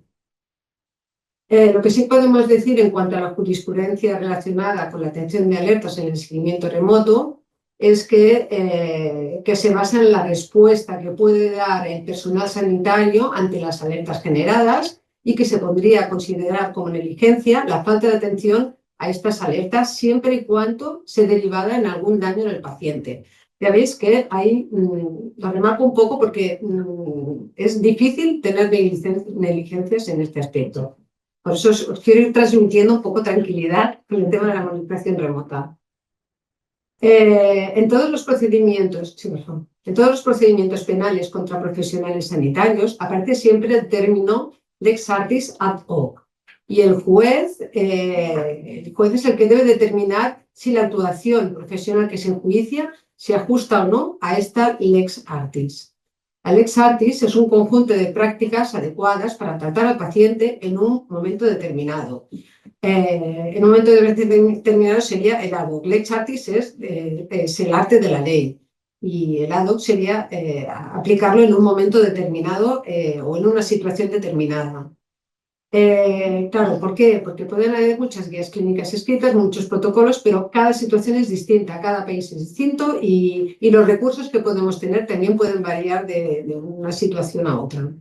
Lo que sí podemos decir en cuanto a la jurisprudencia relacionada con la atención de alertas en el seguimiento remoto es que se basa en la respuesta que puede dar el personal sanitario ante las alertas generadas y que se podría considerar como negligencia la falta de atención a estas alertas siempre y cuando se derivara en algún daño en el paciente. Ya veis que ahí lo remarco un poco porque es difícil tener negligencias en este aspecto. Por eso os quiero ir transmitiendo un poco tranquilidad con el tema de la monitorización remota. En todos los procedimientos, penales contra profesionales sanitarios aparece siempre el término lex artis ad hoc. Y el juez es el que debe determinar si la actuación profesional que se enjuicia se ajusta o no a esta lex artis. La lex artis es un conjunto de prácticas adecuadas para tratar al paciente en un momento determinado. En un momento determinado sería el ad hoc. Lex artis es el arte de la ley y el ad hoc sería aplicarlo en un momento determinado o en una situación determinada. Claro, ¿por qué? Porque pueden haber muchas guías clínicas escritas, muchos protocolos, pero cada situación es distinta, cada país es distinto y los recursos que podemos tener también pueden variar de una situación a otra.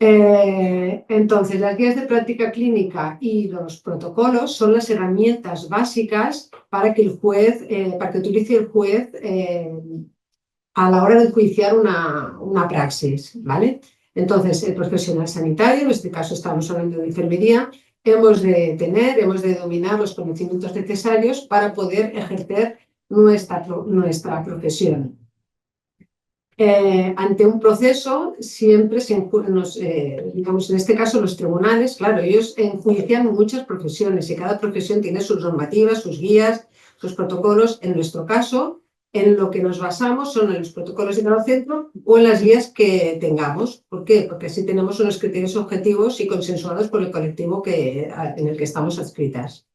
Entonces, las guías de práctica clínica y los protocolos son las herramientas básicas para que para que utilice el juez a la hora de enjuiciar una praxis, ¿vale? Entonces, el profesional sanitario, en este caso estamos hablando de enfermería, hemos de dominar los conocimientos necesarios para poder ejercer nuestra profesión. Ante un proceso, siempre digamos, en este caso los tribunales, claro, ellos enjuician muchas profesiones y cada profesión tiene sus normativas, sus guías, sus protocolos. En nuestro caso, en lo que nos basamos son en los protocolos de cada centro o en las guías que tengamos. ¿Por qué? Porque así tenemos unos criterios objetivos y consensuados por el colectivo en el que estamos adscritas.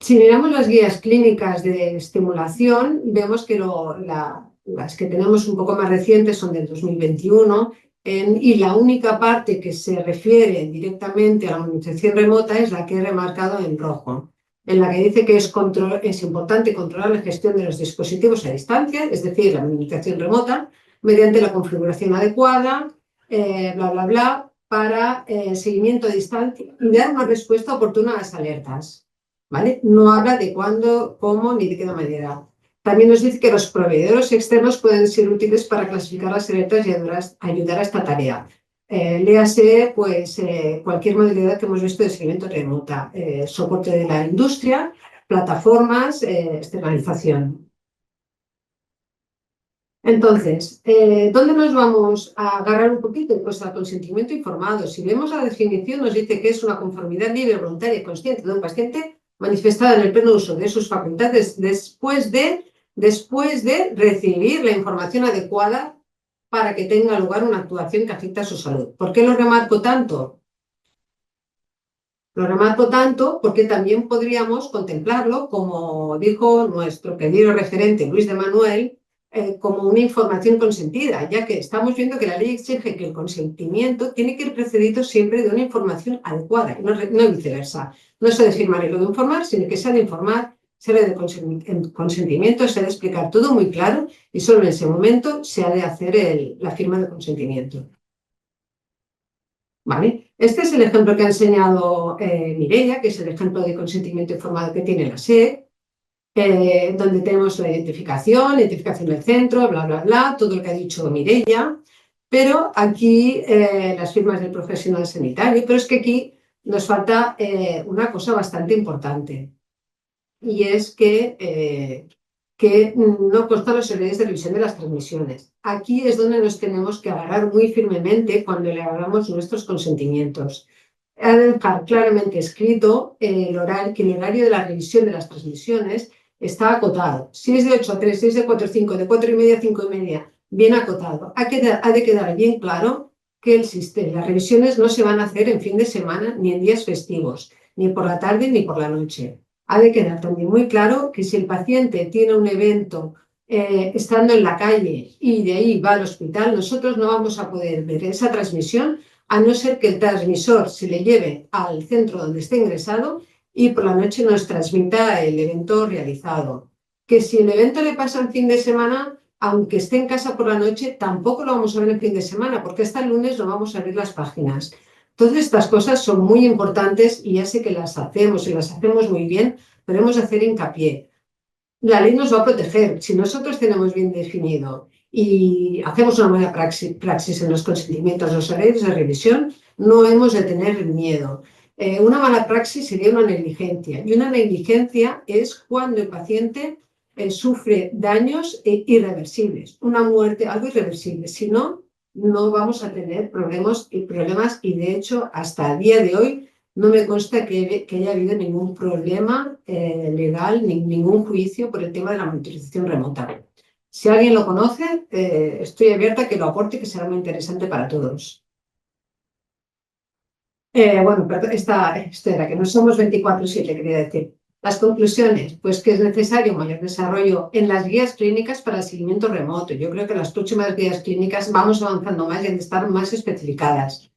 Si miramos las guías clínicas de estimulación, vemos que las que tenemos un poco más recientes son del 2021 y la única parte que se refiere directamente a la monitorización remota es la que he remarcado en rojo, en la que dice que es importante controlar la gestión de los dispositivos a distancia, es decir, la monitorización remota, mediante la configuración adecuada, bla, bla, bla, para seguimiento a distancia y dar una respuesta oportuna a las alertas, ¿vale? No habla de cuándo, cómo ni de qué manera. También nos dice que los proveedores externos pueden ser útiles para clasificar las alertas y ayudar a esta tarea. Léase pues, cualquier modalidad que hemos visto de seguimiento remota, soporte de la industria, plataformas, externalización. Entonces, ¿dónde nos vamos a agarrar un poquito? Pues al consentimiento informado. Si vemos la definición, nos dice que es una conformidad libre, voluntaria y consciente de un paciente manifestada en el pleno uso de sus facultades después de recibir la información adecuada para que tenga lugar una actuación que afecte a su salud. ¿Por qué lo remarco tanto? Lo remarco tanto porque también podríamos contemplarlo, como dijo nuestro querido referente Luis de Manuel, como una información consentida, ya que estamos viendo que la ley exige que el consentimiento tiene que ir precedido siempre de una información adecuada, no viceversa. No se ha de firmar y luego informar, sino que se ha de informar, se ha de consentimiento, se ha de explicar todo muy claro y solo en ese momento se ha de hacer la firma de consentimiento. ¿Vale? Este es el ejemplo que ha enseñado Mireia, que es el ejemplo de consentimiento informado que tiene la SEE, donde tenemos la identificación del centro, bla, bla, bla, todo lo que ha dicho Mireia, pero aquí las firmas del profesional sanitario, pero es que aquí nos falta una cosa bastante importante, y es que no constan los horarios de revisión de las transmisiones. Aquí es donde nos tenemos que agarrar muy firmemente cuando elaboramos nuestros consentimientos. Ha de dejar claramente escrito que el horario de la revisión de las transmisiones está acotado. Si es de 8 a 3, si es de 4 a 5, de 4 y media a 5 y media, bien acotado. Ha de quedar bien claro que las revisiones no se van a hacer en fin de semana ni en días festivos, ni por la tarde ni por la noche. Ha de quedar también muy claro que si el paciente tiene un evento estando en la calle y de ahí va al hospital, nosotros no vamos a poder ver esa transmisión a no ser que el transmisor se le lleve al centro donde esté ingresado y por la noche nos transmita el evento realizado. Que si el evento le pasa en fin de semana, aunque esté en casa por la noche, tampoco lo vamos a ver en fin de semana, porque hasta el lunes no vamos a abrir las páginas. Entonces, estas cosas son muy importantes y ya sé que las hacemos y las hacemos muy bien, pero hemos de hacer hincapié. La ley nos va a proteger. Si nosotros tenemos bien definido y hacemos una buena praxis en los consentimientos, los horarios de revisión, no hemos de tener miedo. Una mala praxis sería una negligencia, y una negligencia es cuando el paciente sufre daños irreversibles, una muerte, algo irreversible. Si no, no vamos a tener problemas y de hecho hasta el día de hoy no me consta que haya habido ningún problema legal, ni ningún juicio por el tema de la monitorización remota. Si alguien lo conoce, estoy abierta a que lo aporte, que será muy interesante para todos. Bueno, perdón, esto era que no somos 24/7, quería decir. Las conclusiones, pues que es necesario mayor desarrollo en las guías clínicas para el seguimiento remoto. Yo creo que las próximas guías clínicas vamos avanzando más y han de estar más especificadas.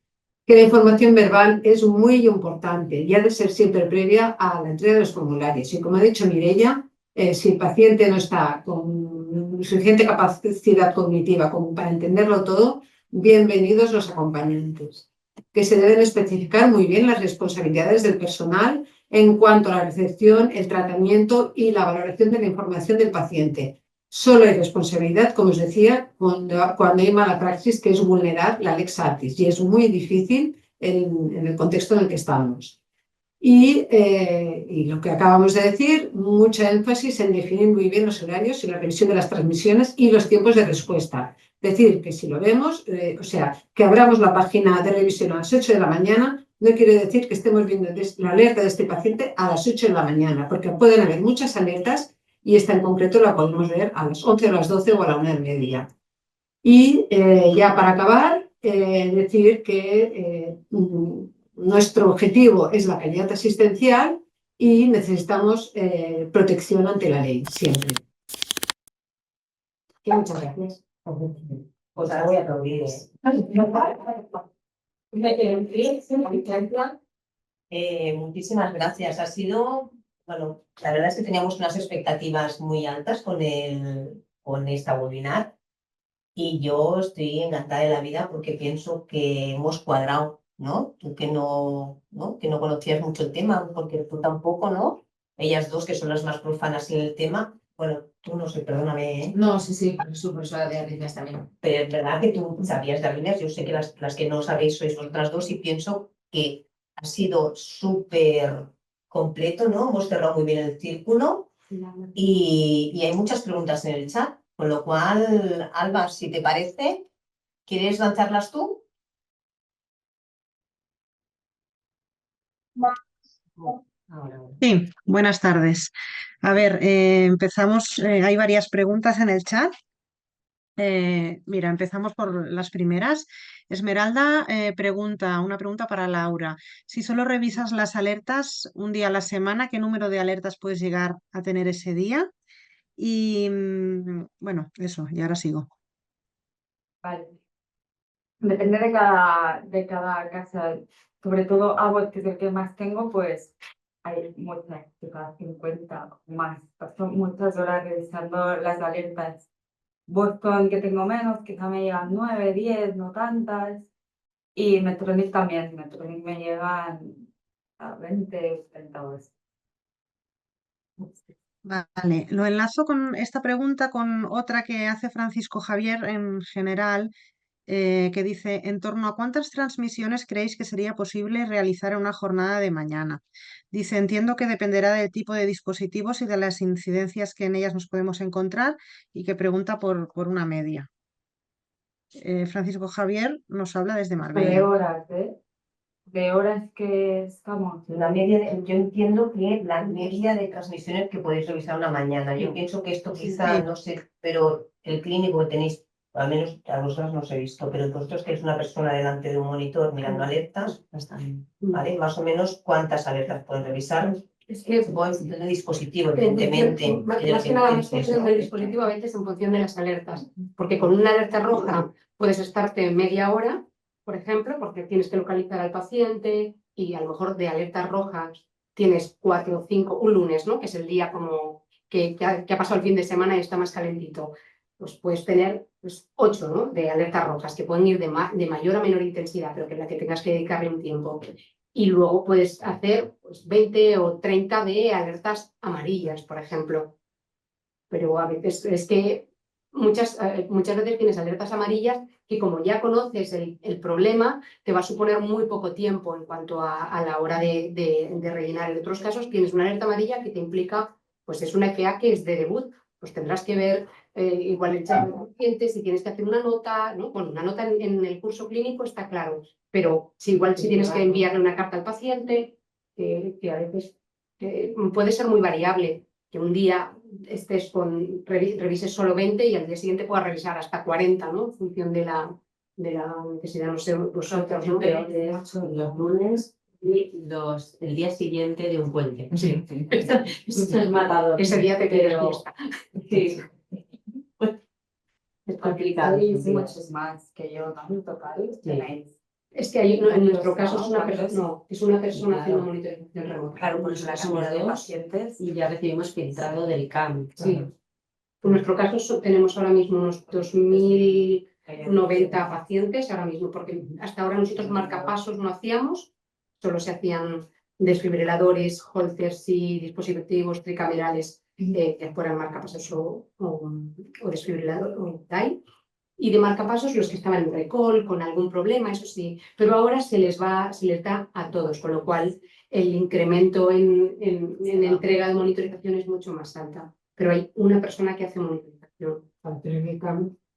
Que la información verbal es muy importante y ha de ser siempre previa a la entrega de los formularios. Y como ha dicho Mireia, si el paciente no está con suficiente capacidad cognitiva como para entenderlo todo, bienvenidos los acompañantes. Que se deben especificar muy bien las responsabilidades del personal en cuanto a la recepción, el tratamiento y la valoración de la información del paciente. Solo hay responsabilidad, como os decía, cuando hay mala praxis, que es vulnerar la lex artis, y es muy difícil en el contexto en el que estamos. Y lo que acabamos de decir, mucha énfasis en definir muy bien los horarios y la revisión de las transmisiones y los tiempos de respuesta. Es decir, que si lo vemos, o sea, que abramos la página de revisión a las 8 de la mañana, no quiere decir que estemos viendo la alerta de este paciente a las 8 de la mañana, porque pueden haber muchas alertas y esta en concreto la podemos ver a las 11, a las 12 o a la 1:30. Y ya para acabar, decir que nuestro objetivo es la calidad asistencial y necesitamos protección ante la ley, siempre. Y muchas gracias. Pues ahora voy a aplaudir. Muchísimas gracias. Ha sido, bueno, la verdad es que teníamos unas expectativas muy altas con esta webinar y yo estoy encantada de la vida porque pienso que hemos cuadrado, ¿no? Tú que no conocías mucho el tema, porque tú tampoco, ¿no? Ellas dos que son las más profanas en el tema. Bueno, tú no sé, perdóname, ¿eh? No, sí, súper suave de arritmias también. Pero es verdad que tú sabías de arritmias, yo sé que las que no sabéis sois vosotras dos y pienso que ha sido súper completo, ¿no? Hemos cerrado muy bien el círculo y hay muchas preguntas en el chat, con lo cual, Alba, si te parece, ¿quieres lanzarlas tú? Sí, buenas tardes. A ver, empezamos. Hay varias preguntas en el chat. Mira, empezamos por las primeras. Esmeralda pregunta, una pregunta para Laura. Si solo revisas las alertas un día a la semana, ¿qué número de alertas puedes llegar a tener ese día? Y bueno, eso, y ahora sigo. Vale. Depende de cada casa. Sobre todo Abbott, que es el que más tengo, pues hay muchas, cada 50 o más. Paso muchas horas revisando las alertas. Boston, que tengo menos, quizá me llegan 9, 10, no tantas. Y Metronic también. Metronic me llegan a 20, 30 horas. Vale, lo enlazo con esta pregunta con otra que hace Francisco Javier en general, que dice, ¿en torno a cuántas transmisiones creéis que sería posible realizar en una jornada de mañana? Dice, entiendo que dependerá del tipo de dispositivos y de las incidencias que en ellas nos podemos encontrar y que pregunta por una media. Francisco Javier nos habla desde De Marbella. horas, ¿eh? De horas que estamos. La media yo entiendo que la media de transmisiones que podéis revisar una mañana. Yo pienso que esto quizá, Sí. no sé, pero el clínico que tenéis al menos a vosotras no os he visto, pero vosotros que es una persona delante de un monitor mirando alertas, ¿vale? Más o menos cuántas alertas pueden revisar. Es que Supongo que depende del dispositivo, evidentemente. Más de lo que nada, más intentes, función ¿no? del dispositivo a veces en función de las alertas. Porque con una alerta roja puedes estarte media hora, por ejemplo, porque tienes que localizar al paciente y a lo mejor de alertas rojas tienes 4 o 5, un lunes, ¿no? Que es el día como que ha pasado el fin de semana y está más calentito. Pues puedes tener 8, ¿no? De alertas rojas que pueden ir de mayor a menor intensidad, pero que es la que tengas que dedicarle un tiempo. Y luego puedes hacer pues, 20 o 30 de alertas amarillas, por ejemplo. Pero a veces es que muchas veces tienes alertas amarillas que como ya conoces el problema, te va a suponer muy poco tiempo en cuanto a la hora de rellenar. En otros casos tienes una alerta amarilla que te implica, pues es una FA que es de debut, pues tendrás que ver igual el chat del paciente, si tienes que hacer una nota, ¿no? Bueno, una nota en el curso clínico está claro, pero igual si tienes que enviarle una carta al paciente, que a veces puede ser muy variable, que un día estés revises solo 20 y al día siguiente puedas revisar hasta 40, ¿no? En función de la necesidad, no sé, vosotros, ¿no? Pero de hecho, los lunes y el día siguiente de un puente. Sí. Esto es matador. Ese día te quedas Pero- fiesta. Sí. Es complicado. Hay muchos más que yo, ¿no? En total, tenéis. Es que en nuestro caso es una persona haciendo monitorización remota. Claro, por eso la Somos cantidad de dos. pacientes y ya recibimos filtrado del CAM. Sí. En nuestro caso tenemos ahora mismo unos 2.090 pacientes, ahora mismo, porque hasta ahora nosotros marcapasos no hacíamos, solo se hacían desfibriladores, holters y dispositivos tricamerales que fueran marcapasos o desfibrilador o DAI. Y de marcapasos los que estaban en recall, con algún problema, eso sí, pero ahora se les da a todos, con lo cual el incremento en entrega de monitorización es mucho más alta. Pero hay una persona que hace monitorización.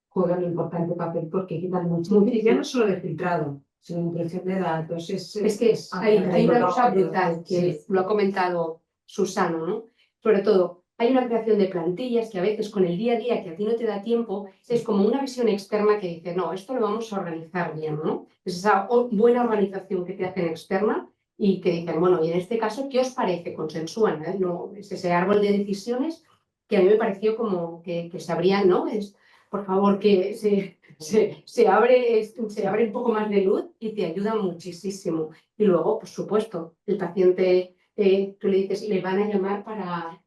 Juega un importante papel porque quitan mucho. Ya no solo de filtrado, sino de impresión de datos. Es que hay una cosa brutal que lo ha comentado Susana, ¿no? Sobre todo, hay una creación de plantillas que a veces con el día a día que a ti no te da tiempo, es como una visión externa que dice, no, esto lo vamos a organizar bien, ¿no? Es esa buena organización que te hacen externa y que dicen, bueno, y en este caso, ¿qué os parece? Consensúan, ¿eh? No, es ese árbol de decisiones que a mí me pareció como que se abrían, ¿no? Por favor, que se abre un poco más de luz y te ayuda muchísimo. Y luego, por supuesto, el paciente, tú le dices, le van a llamar para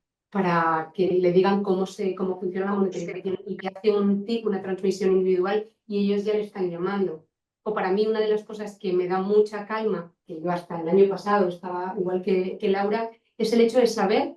que le digan cómo funciona la monitorización y que hace una transmisión individual y ellos ya le están llamando. O para mí una de las cosas que me da mucha calma, que yo hasta el año pasado estaba igual que Laura, es el hecho de saber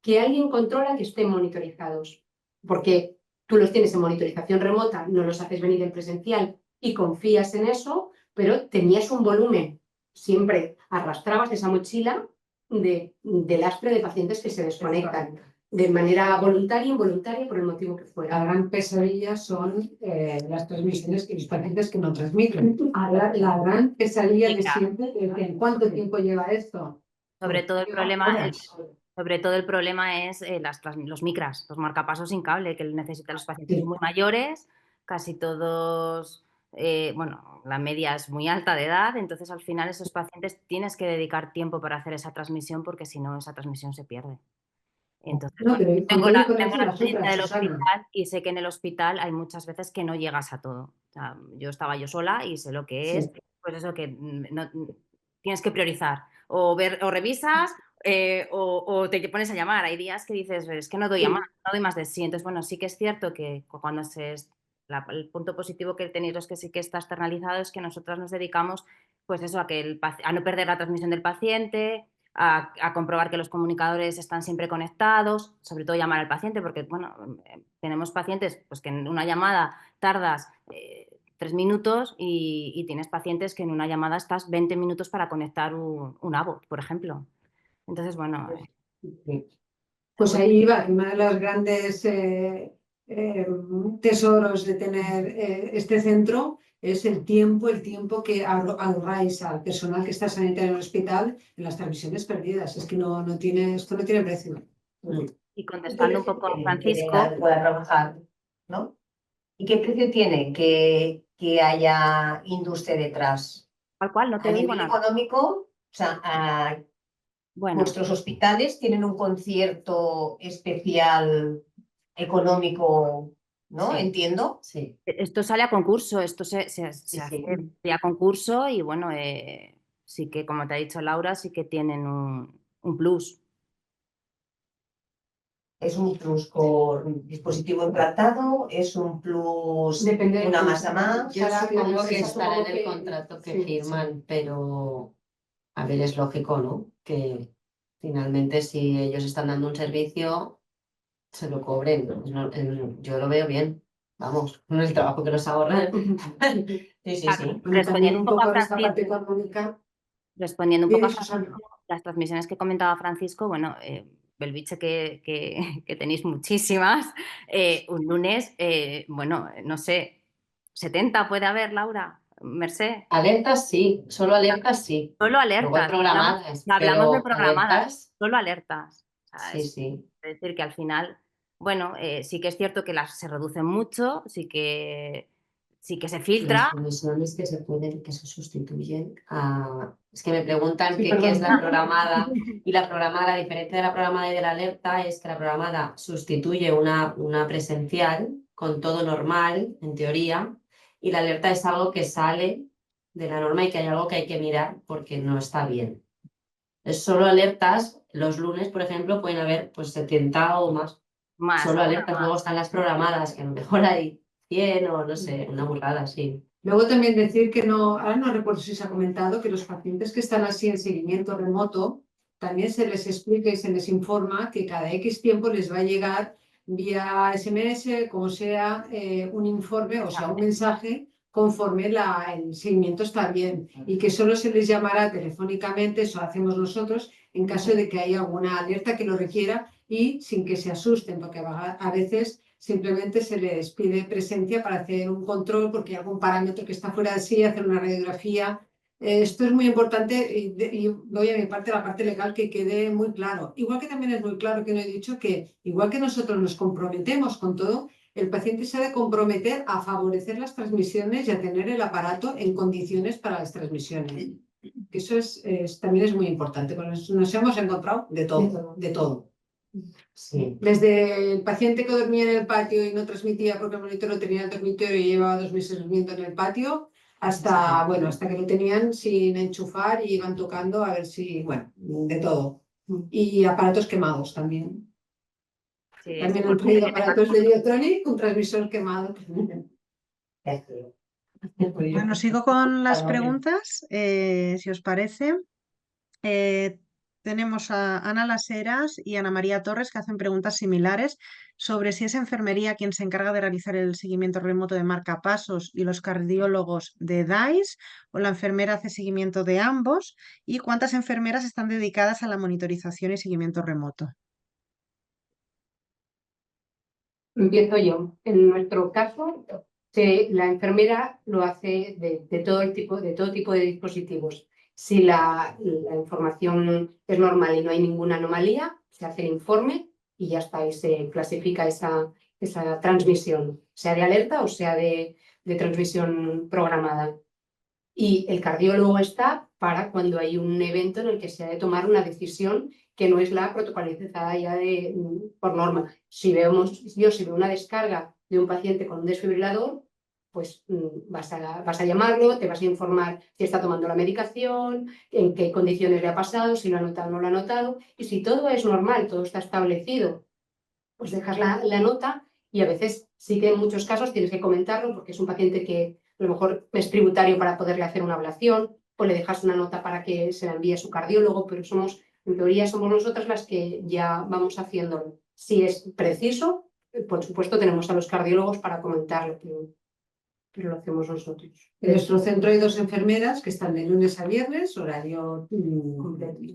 que alguien controla que estén monitorizados. Porque tú los tienes en monitorización remota, no los haces venir en presencial y confías en eso, pero tenías un volumen. Siempre arrastrabas esa mochila de lastre de pacientes que se desconectan de manera voluntaria, involuntaria, por el motivo que La fuera. gran pesadilla son las transmisiones que los pacientes que no transmiten. La gran pesadilla de siempre es ¿en cuánto tiempo lleva esto? Sobre todo el Lleva problema, horas. sobre todo el problema es los micras, los marcapasos sin cable, que necesitan los pacientes muy mayores, casi todos, bueno, la media es muy alta de edad, entonces al final esos pacientes tienes que dedicar tiempo para hacer esa transmisión porque si no esa transmisión se pierde. Entonces, No, pero tengo la con eso las experiencia otras, del Susana. hospital y sé que en el hospital hay muchas veces que no llegas a todo. O sea, yo estaba yo sola y sé lo que es, pues eso que tienes que priorizar. O revisas o te pones a llamar. Hay días que dices, es que no doy más, no doy más de sí. Entonces, bueno, sí que es cierto que cuando el punto positivo que tenéis los que sí que está externalizado es que nosotros nos dedicamos, pues eso, a no perder la transmisión del paciente, a comprobar que los comunicadores están siempre conectados, sobre todo llamar al paciente, porque bueno, tenemos pacientes pues, que en una llamada tardas 3 minutos y tienes pacientes que en una llamada estás 20 minutos para conectar un ABO, por ejemplo. Entonces, bueno... Pues ahí va, una de las grandes tesoros de tener este centro es el tiempo que ahorráis al personal que está sanitario en el hospital en las transmisiones perdidas. Es que esto no tiene precio. Y contestando un poco a Que Francisco... pueda trabajar, ¿no? ¿Y qué precio tiene que haya industria detrás? Tal cual, no te A digo nivel nada. económico, o sea, Bueno, vuestros hospitales tienen un concierto especial económico, ¿no? Sí. Entiendo. Sí, esto sale a concurso, esto se sí. hace a concurso y bueno, sí que, como te ha dicho Laura, sí que tienen un plus. ¿Es un plus por dispositivo implantado? ¿Es un plus Depende del una masa contrato. más? Yo Cada supongo que empresa estará en supongo el que- contrato que sí, firman, pero a ver, es lógico, ¿no? Que finalmente si ellos están dando un servicio, se lo cobren. Yo lo veo bien. Vamos, no es el trabajo que nos ahorra. Sí, sí, Claro, sí. Bueno, también respondiendo un un poco a poco en esta parte Francisco, económica. respondiendo un poco a Dime, Susana. Francisco, las transmisiones que comentaba Francisco, bueno, Belviche que tenéis muchísimas, un lunes, bueno, no sé, 70 puede haber, Laura, Merced. Alertas sí, solo alertas sí. Solo Luego hay alertas, programadas, hablamos de pero programadas, alertas solo alertas. O sea, sí, sí. es decir, que al final, bueno, sí que es cierto que las se reducen mucho, sí que se Las filtra. comisiones que se pueden, que se sustituyen a... Es que me preguntan Sí, qué perdón. es la programada. Y la programada, la diferencia de la programada y de la alerta es que la programada sustituye una presencial con todo normal, en teoría, y la alerta es algo que sale de la norma y que hay algo que hay que mirar porque no está bien. Es solo alertas, los lunes, por ejemplo, pueden haber pues 70 o más. Más, Solo alguna alertas, más. luego están las programadas, que a lo mejor hay 100 o no sé, una burrada, sí. Luego también decir que no, ahora no recuerdo si se ha comentado que los pacientes que están así en seguimiento remoto, también se les explica y se les informa que cada X tiempo les va a llegar vía SMS, como sea, un informe, o sea, un mensaje conforme el seguimiento está bien y que solo se les llamará telefónicamente, eso hacemos nosotros, en caso de que haya alguna alerta que lo requiera y sin que se asusten, porque a veces simplemente se les pide presencia para hacer un control porque hay algún parámetro que está fuera de sí, hacer una radiografía. Esto es muy importante y voy a mi parte, la parte legal, que quede muy claro. Igual que también es muy claro que no he dicho que, igual que nosotros nos comprometemos con todo, el paciente se ha de comprometer a favorecer las transmisiones y a tener el aparato en condiciones para las transmisiones. Eso también es muy importante. Nos hemos encontrado de todo, de todo. Sí. Desde el paciente que dormía en el patio y no transmitía porque el monitor lo tenía en el dormitorio y llevaba 2 meses durmiendo en el patio, hasta, bueno, hasta que lo tenían sin enchufar y iban tocando a ver si, bueno, de todo. Y aparatos quemados también. Sí, es También han importante traído que tengan- aparatos de Biotronic con transmisor quemado. Bueno, sigo con las preguntas, si os parece. Tenemos a Ana Las Heras y Ana María Torres que hacen preguntas similares sobre si es enfermería quien se encarga de realizar el seguimiento remoto de marcapasos y los cardiólogos de DAIS, o la enfermera hace seguimiento de ambos, y cuántas enfermeras están dedicadas a la monitorización y seguimiento remoto. Empiezo yo. En nuestro caso, la enfermera lo hace de todo tipo de dispositivos. Si la información es normal y no hay ninguna anomalía, se hace el informe y ya está, y se clasifica esa transmisión, sea de alerta o sea de transmisión programada. Y el cardiólogo está para cuando hay un evento en el que se ha de tomar una decisión que no es la protocolizada ya por norma. Si veo una descarga de un paciente con un desfibrilador, pues vas a llamarlo, te vas a informar si está tomando la medicación, en qué condiciones le ha pasado, si lo ha notado o no lo ha notado. Y si todo es normal, todo está establecido, pues dejas la nota y a veces sí que en muchos casos tienes que comentarlo porque es un paciente que a lo mejor es tributario para poderle hacer una ablación o le dejas una nota para que se la envíe a su cardiólogo, pero en teoría somos nosotras las que ya vamos haciéndolo. Si es preciso, por supuesto tenemos a los cardiólogos para comentarlo, pero lo hacemos nosotros. En nuestro centro hay 2 enfermeras que están de lunes a viernes, horario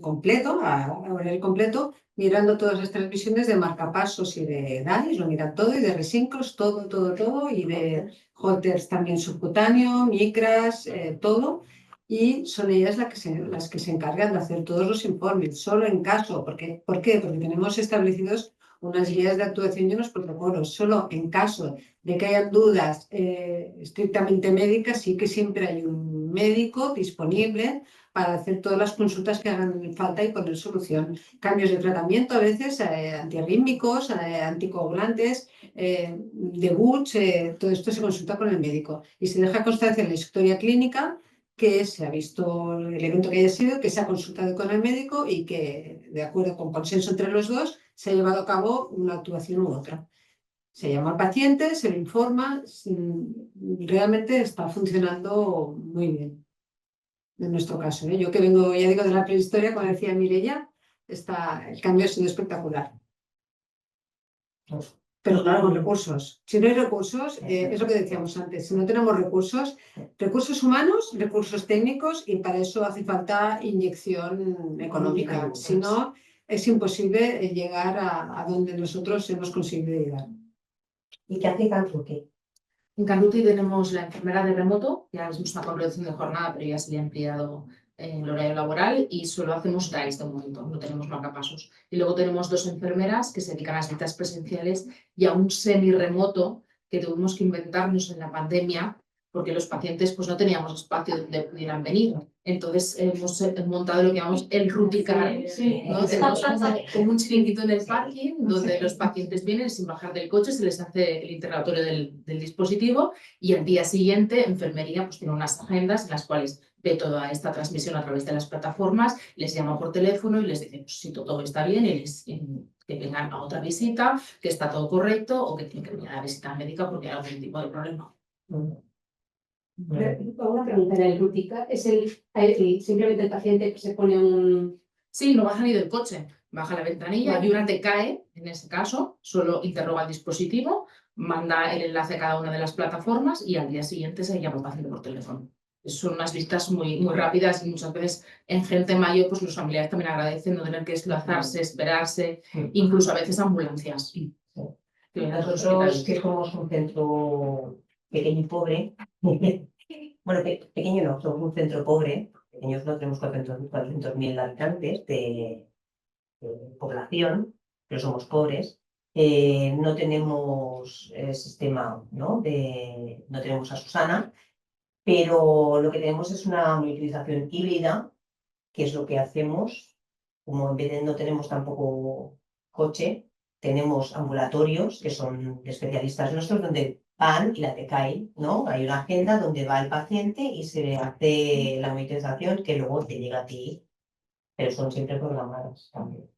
completo, horario completo, mirando todas las transmisiones de marcapasos y de DAIS, lo miran todo, y de resincros, todo, y de Holters también subcutáneo, micras, todo. Y son ellas las que se encargan de hacer todos los informes, solo en caso, ¿por qué? Porque tenemos establecidos unas guías de actuación y unos protocolos. Solo en caso de que hayan dudas estrictamente médicas, sí que siempre hay un médico disponible para hacer todas las consultas que hagan falta y poner solución. Cambios de tratamiento a veces, antiarrítmicos, anticoagulantes, debuts, todo esto se consulta con el médico y se deja constancia en la historia clínica que se ha visto el evento que haya sido, que se ha consultado con el médico y que, de acuerdo con consenso entre los dos, se ha llevado a cabo una actuación u otra. Se llama al paciente, se le informa, realmente está funcionando muy bien. En nuestro caso, yo que vengo, ya digo, de la prehistoria, como decía Mireia, el cambio ha sido espectacular. Pero claro, con recursos. Si no hay recursos, es lo que decíamos antes, si no tenemos recursos humanos, recursos técnicos, y para eso hace falta inyección económica. Si no, es imposible llegar a donde nosotros hemos conseguido llegar. ¿Y qué hace Canruti? En Canruti tenemos la enfermera de remoto, ya es una reducción de jornada, pero ya se le ha ampliado el horario laboral y solo hacemos DAIs de momento, no tenemos marcapasos. Y luego tenemos 2 enfermeras que se dedican a las visitas presenciales y a un semi-remoto que tuvimos que inventarnos en la pandemia porque los pacientes pues no teníamos espacio donde pudieran venir. Entonces hemos montado lo que llamamos el Ruticar, ¿no? Tenemos como un chiringuito en el parking donde los pacientes vienen sin bajar del coche, se les hace el interrogatorio del dispositivo y al día siguiente enfermería pues tiene unas agendas en las cuales ve toda esta transmisión a través de las plataformas, les llama por teléfono y les dice pues, si todo está bien y que vengan a otra visita, que está todo correcto o que tienen que venir a la visita médica porque hay algún tipo de problema. Una pregunta, en el Rutica, ¿es simplemente el paciente que se pone un...? Sí, no baja ni del coche, baja la ventanilla y una te cae, en ese caso, solo interroga el dispositivo, manda el enlace a cada una de las plataformas y al día siguiente se llama al paciente por teléfono. Son unas visitas muy, muy rápidas y muchas veces en gente mayor pues los familiares también agradecen no tener que desplazarse, esperarse, incluso a veces ambulancias. Nosotros que somos un centro pequeño y pobre, bueno, pequeño no, somos un centro pobre, pequeños no, tenemos 400.000 habitantes de población, pero somos pobres, no tenemos sistema, ¿no? No tenemos a Susana, pero lo que tenemos es una monitorización híbrida, que es lo que hacemos, como en vez de no tenemos tampoco coche, tenemos ambulatorios que son especialistas nuestros donde van y la decaen, ¿no? Hay una agenda donde va el paciente y se le hace la monitorización que luego te llega a ti, pero son siempre programadas también.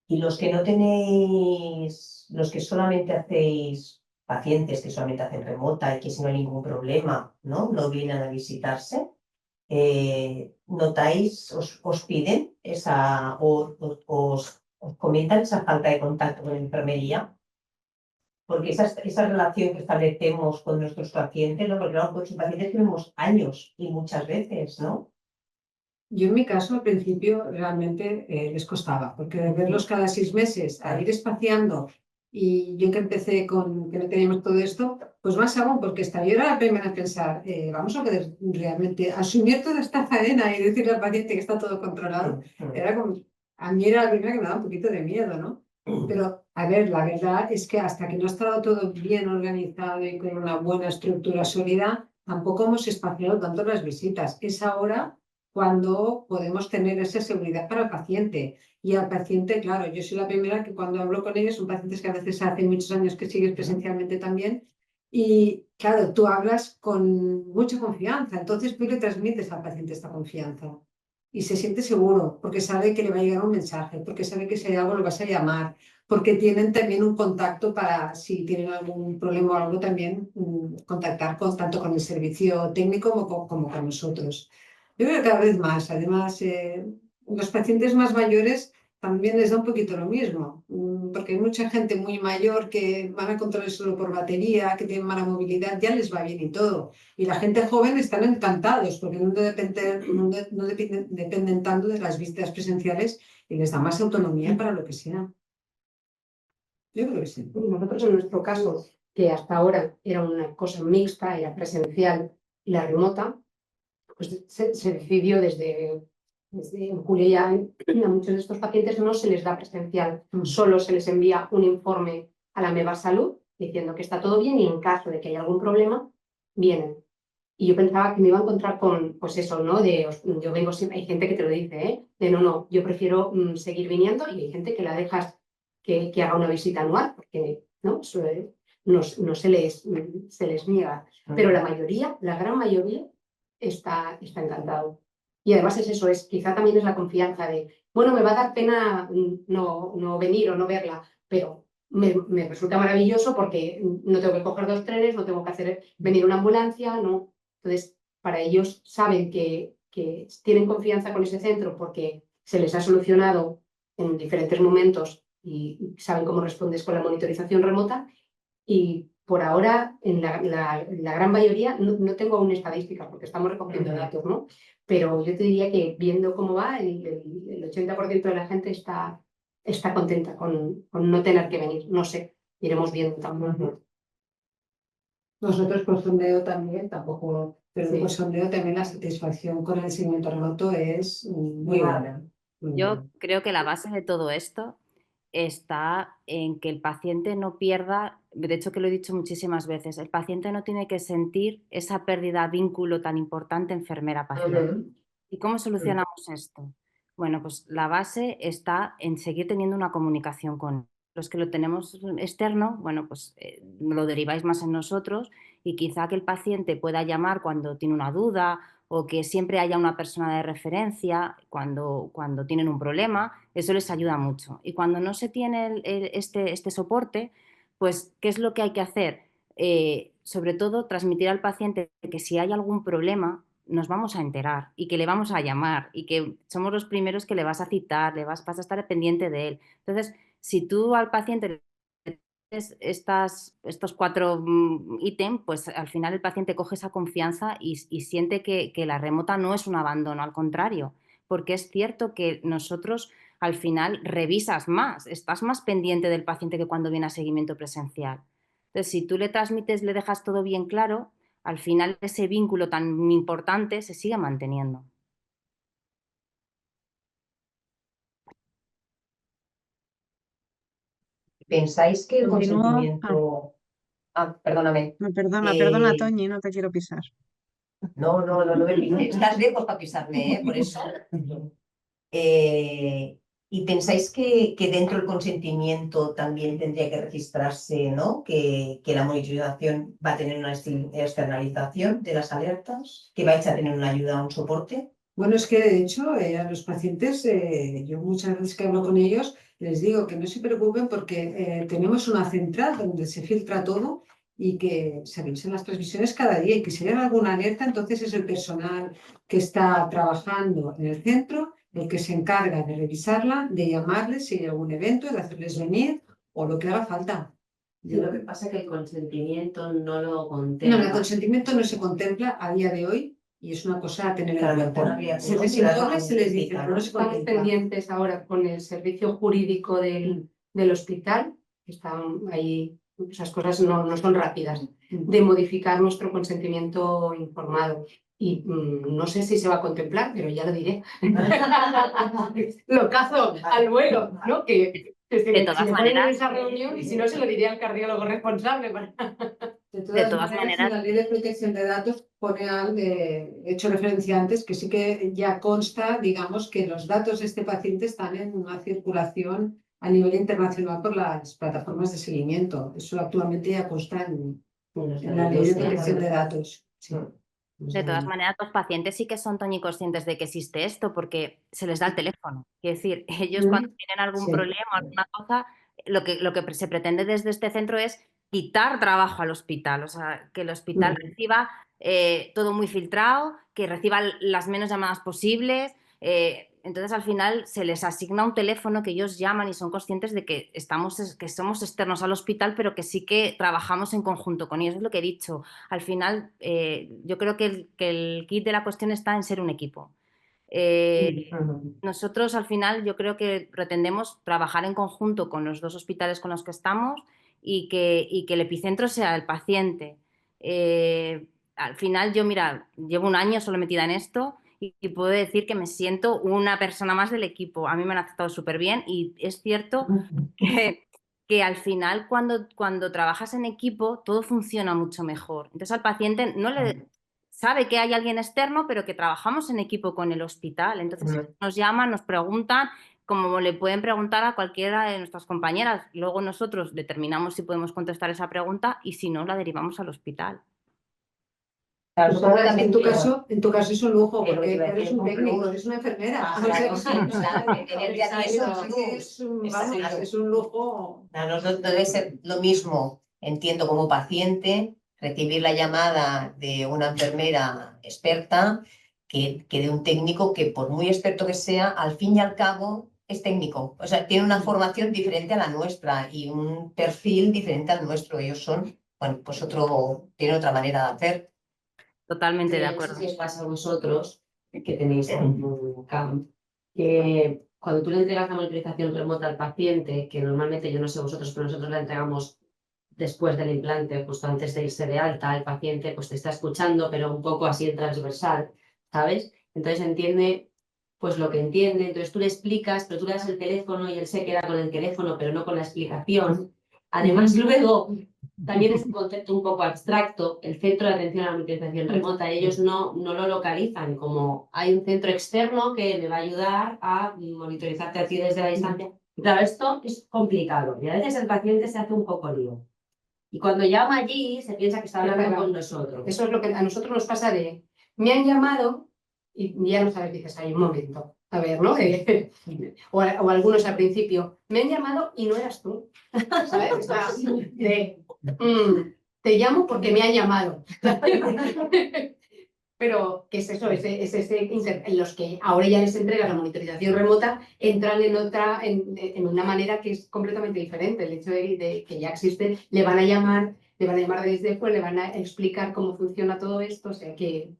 Y los que no tenéis, los que solamente hacéis pacientes que solamente hacen remota y que si no hay ningún problema, ¿no? No vienen a visitarse, notáis, os piden os comentan esa falta de contacto con la enfermería, porque esa relación que establecemos con nuestros pacientes, ¿no? Porque claro, con sus pacientes tenemos años y muchas veces, ¿no? Yo en mi caso al principio realmente les costaba, porque de verlos cada 6 meses a ir espaciando y yo que empecé con que no teníamos todo esto, pues más aún, porque esta yo era la primera en pensar, vamos a poder realmente asumir toda esta faena y decirle al paciente que está todo controlado. Era como, a mí era la primera que me daba un poquito de miedo, ¿no? Pero, a ver, la verdad es que hasta que no ha estado todo bien organizado y con una buena estructura sólida, tampoco hemos espaciado tanto las visitas. Es ahora cuando podemos tener esa seguridad para el paciente. Y al paciente, claro, yo soy la primera que cuando hablo con ellos, son pacientes que a veces hace muchos años que sigues presencialmente también, y claro, tú hablas con mucha confianza, entonces tú le transmites al paciente esta confianza. Y se siente seguro, porque sabe que le va a llegar un mensaje, porque sabe que si hay algo lo vas a llamar, porque tienen también un contacto para, si tienen algún problema o algo, también contactar tanto con el servicio técnico como con nosotros. Yo creo que cada vez más, además, los pacientes más mayores también les da un poquito lo mismo, porque hay mucha gente muy mayor que van a controlar solo por batería, que tienen mala movilidad, ya les va bien y todo. Y la gente joven están encantados, porque no dependen tanto de las visitas presenciales y les da más autonomía para lo que sea. Yo creo que sí. Nosotros en nuestro caso, que hasta ahora era una cosa mixta, era presencial y la remota, pues se decidió desde En Julia ya a muchos de estos pacientes no se les da presencial, solo se les envía un informe a la MEVA Salud diciendo que está todo bien y en caso de que haya algún problema, vienen. Y yo pensaba que me iba a encontrar con, pues eso, ¿no? Yo vengo siempre, hay gente que te lo dice, ¿eh? De no, yo prefiero seguir viniendo y hay gente que la dejas que haga una visita anual porque no, no se les niega. Pero la mayoría, la gran mayoría, está encantado. Y además es eso, quizá también es la confianza de, bueno, me va a dar pena no venir o no verla, pero me resulta maravilloso porque no tengo que coger 2 trenes, no tengo que venir una ambulancia, no. Entonces, para ellos saben que tienen confianza con ese centro porque se les ha solucionado en diferentes momentos y saben cómo respondes con la monitorización remota. Y por ahora, en la gran mayoría, no tengo aún estadísticas porque estamos recogiendo datos, ¿no? Pero yo te diría que viendo cómo va, el 80% de la gente está contenta con no tener que venir. No sé, iremos viendo también. Nosotros por sondeo también, tampoco, pero Sí. por sondeo también la satisfacción con el seguimiento remoto es muy buena. Yo creo que la base de todo esto está en que el paciente no pierda, de hecho que lo he dicho muchísimas veces, el paciente no tiene que sentir esa pérdida de vínculo tan importante enfermera-paciente. ¿Y cómo solucionamos esto? Bueno, pues la base está en seguir teniendo una comunicación con él. Los que lo tenemos externo, bueno, pues lo deriváis más en nosotros y quizá que el paciente pueda llamar cuando tiene una duda o que siempre haya una persona de referencia cuando tienen un problema, eso les ayuda mucho. Y cuando no se tiene este soporte, pues, ¿qué es lo que hay que hacer? Sobre todo, transmitir al paciente que si hay algún problema, nos vamos a enterar y que le vamos a llamar y que somos los primeros que le vas a citar, vas a estar pendiente de él. Entonces, si tú al paciente estos 4 ítems, pues al final el paciente coge esa confianza y siente que la remota no es un abandono, al contrario, porque es cierto que nosotros al final revisas más, estás más pendiente del paciente que cuando viene a seguimiento presencial. Entonces, si tú le transmites, le dejas todo bien claro, al final ese vínculo tan importante se sigue manteniendo. ¿Pensáis que el Continúo. consentimiento... perdóname. No, perdona, Eh, Toñi, no te quiero pisar. No me pises. Estás lejos para pisarme, ¿eh? Por eso. ¿Y pensáis que dentro del consentimiento también tendría que registrarse, ¿no? Que la monitorización va a tener una externalización de las alertas, que vais a tener una ayuda, un soporte? Bueno, es que de hecho a los pacientes, yo muchas veces que hablo con ellos, les digo que no se preocupen porque tenemos una central donde se filtra todo y que se revisan las transmisiones cada día y que si hay alguna alerta, entonces es el personal que está trabajando en el centro el que se encarga de revisarla, de llamarles si hay algún evento, de hacerles venir o lo que haga falta. Sí, lo que pasa es que el consentimiento no lo No, contempla. el consentimiento no se contempla a día de hoy y es una cosa a tener en Claro, cuenta. habría Se que les mirar informa y se les dice, ¿no? pero no se Estamos contempla. pendientes ahora con el servicio jurídico del hospital, que están ahí, esas cosas no son rápidas, de modificar nuestro consentimiento informado. Y no sé si se va a contemplar, pero ya lo diré. Lo cazo al vuelo, ¿no? Que De todas si me ponen en maneras, esa reunión y si no se lo diría al cardiólogo responsable. De todas maneras, la ley de protección de datos pone he hecho referencia antes, que sí que ya consta, digamos, que los datos de este paciente están en una circulación a nivel internacional por las plataformas de seguimiento. Eso actualmente ya consta en la ley de protección de datos. Sí. de todas maneras, los pacientes sí que son tan conscientes de que existe esto porque se les da el teléfono. Es decir, ellos cuando tienen algún Sí. problema, alguna cosa, lo que se pretende desde este centro es quitar trabajo al hospital, o sea, que el hospital reciba todo muy filtrado, que reciba las menos llamadas posibles. Entonces, al final, se les asigna un teléfono que ellos llaman y son conscientes de que somos externos al hospital, pero que sí que trabajamos en conjunto con ellos. Es lo que he dicho. Al final, yo creo que el kit de la cuestión está en ser un equipo. Nosotros, al final, yo creo que pretendemos trabajar en conjunto con los 2 hospitales con los que estamos y que el epicentro sea el paciente. Al final, yo, mira, llevo un año solo metida en esto y puedo decir que me siento una persona más del equipo. A mí me han tratado súper bien y es cierto que al final cuando trabajas en equipo todo funciona mucho mejor. Entonces al paciente no le sabe que hay alguien externo, pero que trabajamos en equipo con el hospital. Entonces nos llaman, nos preguntan, como le pueden preguntar a cualquiera de nuestras compañeras. Luego nosotros determinamos si podemos contestar esa pregunta y si no, la derivamos al hospital. Claro, Pues supongo ahora, también en tu caso es un lujo, Pero porque iba a decir, eres un un técnico, plus. eres una enfermera. Claro, sí, claro, que tenerte a ti es un Eso plus. es un, Exacto. vamos, es un lujo. No debe ser lo mismo, entiendo, como paciente, recibir la llamada de una enfermera experta que de un técnico que, por muy experto que sea, al fin y al cabo es técnico. O sea, tiene una formación diferente a la nuestra y un perfil diferente al nuestro. Ellos son, bueno, pues tienen otra manera de hacer. Totalmente de No sé acuerdo. si os pasa a vosotros, que tenéis un camp, que cuando tú le entregas la monitorización remota al paciente, que normalmente yo no sé vosotros, pero nosotros la entregamos después del implante, justo antes de irse de alta, el paciente pues te está escuchando, pero un poco así en transversal, ¿sabes? Entonces entiende pues lo que entiende, entonces tú le explicas, pero tú le das el teléfono y él se queda con el teléfono, pero no con la explicación. Además, luego, también es un concepto un poco abstracto, el centro de atención a la monitorización remota. Ellos no lo localizan como hay un centro externo que le va a ayudar a monitorizarte a ti desde la distancia. Claro, esto es complicado y a veces el paciente se hace un poco lío. Y cuando llama allí, se piensa que está hablando con nosotros. Eso es lo que a nosotros nos pasa de, me han llamado y ya no sabes, dices, hay un momento, a ver, ¿no? O algunos al principio, me han llamado y no eras tú, ¿sabes? Está de, te llamo porque me han llamado. Pero, ¿qué es eso? En los que ahora ya les entrega la monitorización remota, entran en una manera que es completamente diferente. El hecho de que ya existen, le van a llamar desde después, le van a explicar cómo funciona todo esto, o sea que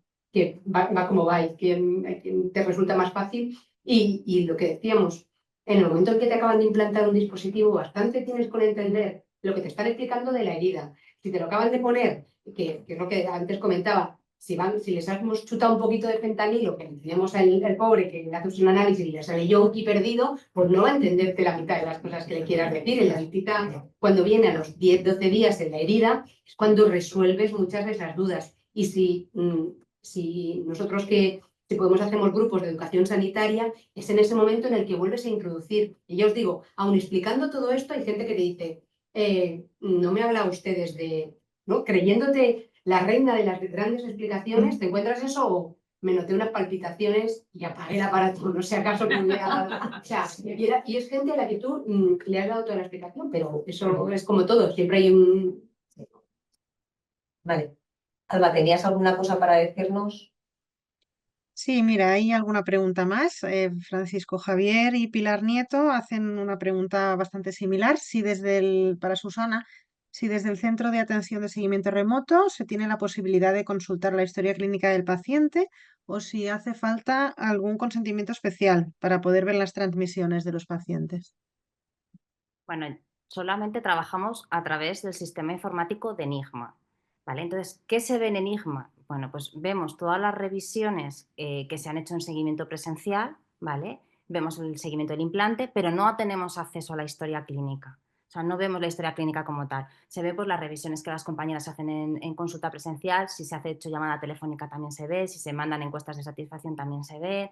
va como va y quien te resulta más fácil. Y lo que decíamos, en el momento en que te acaban de implantar un dispositivo, bastante tienes con entender lo que te están explicando de la herida. Si te lo acaban de poner, que es lo que antes comentaba, si les hemos chutado un poquito de fentanilo, que tenemos al pobre que le haces un análisis y le sale yonki perdido, pues no va a entenderte la mitad de las cosas que le quieras decir. En la visita, cuando viene a los 10-12 días en la herida, es cuando resuelves muchas de esas dudas. Y si nosotros si podemos hacemos grupos de educación sanitaria, es en ese momento en el que vuelves a introducir. Y yo os digo, aun explicando todo esto, hay gente que te dice, no me habla ustedes de, ¿no? Creyéndote la reina de las grandes explicaciones, te encuentras eso o me noté unas palpitaciones y apagué el aparato, no sé acaso que me ha dado. O sea, y es gente a la que tú le has dado toda la explicación, pero eso es como todo, siempre hay un... Vale. Alba, ¿tenías alguna cosa para decirnos? Sí, mira, hay alguna pregunta más. Francisco Javier y Pilar Nieto hacen una pregunta bastante similar. Para Susana, si desde el Centro de Atención de Seguimiento Remoto se tiene la posibilidad de consultar la historia clínica del paciente o si hace falta algún consentimiento especial para poder ver las transmisiones de los pacientes. Bueno, solamente trabajamos a través del sistema informático de Enigma, ¿vale? Entonces, ¿qué se ve en Enigma? Bueno, pues vemos todas las revisiones que se han hecho en seguimiento presencial, ¿vale? Vemos el seguimiento del implante, pero no tenemos acceso a la historia clínica. O sea, no vemos la historia clínica como tal. Se ve pues las revisiones que las compañeras hacen en consulta presencial, si se hace hecho llamada telefónica también se ve, si se mandan encuestas de satisfacción también se ve.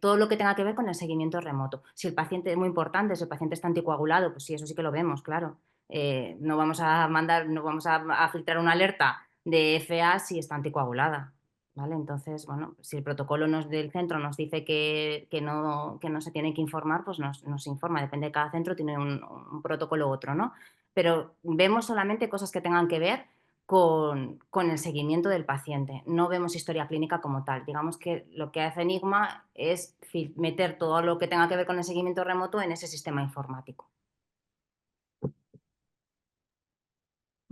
Todo lo que tenga que ver con el seguimiento remoto. Si el paciente es muy importante, si el paciente está anticoagulado, pues sí, eso sí que lo vemos, claro. No vamos a filtrar una alerta de FA si está anticoagulada, ¿vale? Entonces, bueno, si el protocolo del centro nos dice que no se tiene que informar, pues nos informa. Depende de cada centro, tiene un protocolo u otro, ¿no? Pero vemos solamente cosas que tengan que ver con el seguimiento del paciente. No vemos historia clínica como tal. Digamos que lo que hace Enigma es meter todo lo que tenga que ver con el seguimiento remoto en ese sistema informático.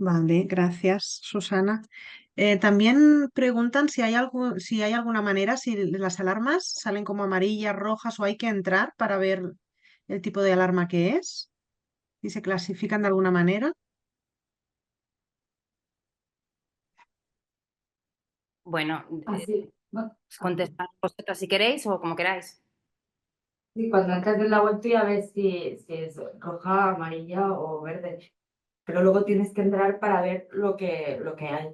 Vale, gracias, Susana. También preguntan si hay alguna manera, si las alarmas salen como amarillas, rojas o hay que entrar para ver el tipo de alarma que es, si se clasifican de alguna manera. Bueno, Así, Contestad vosotras si queréis o como queráis. Sí, cuando entras en la web tú ya ves si es roja, amarilla o verde. Pero luego tienes que entrar para ver lo que hay.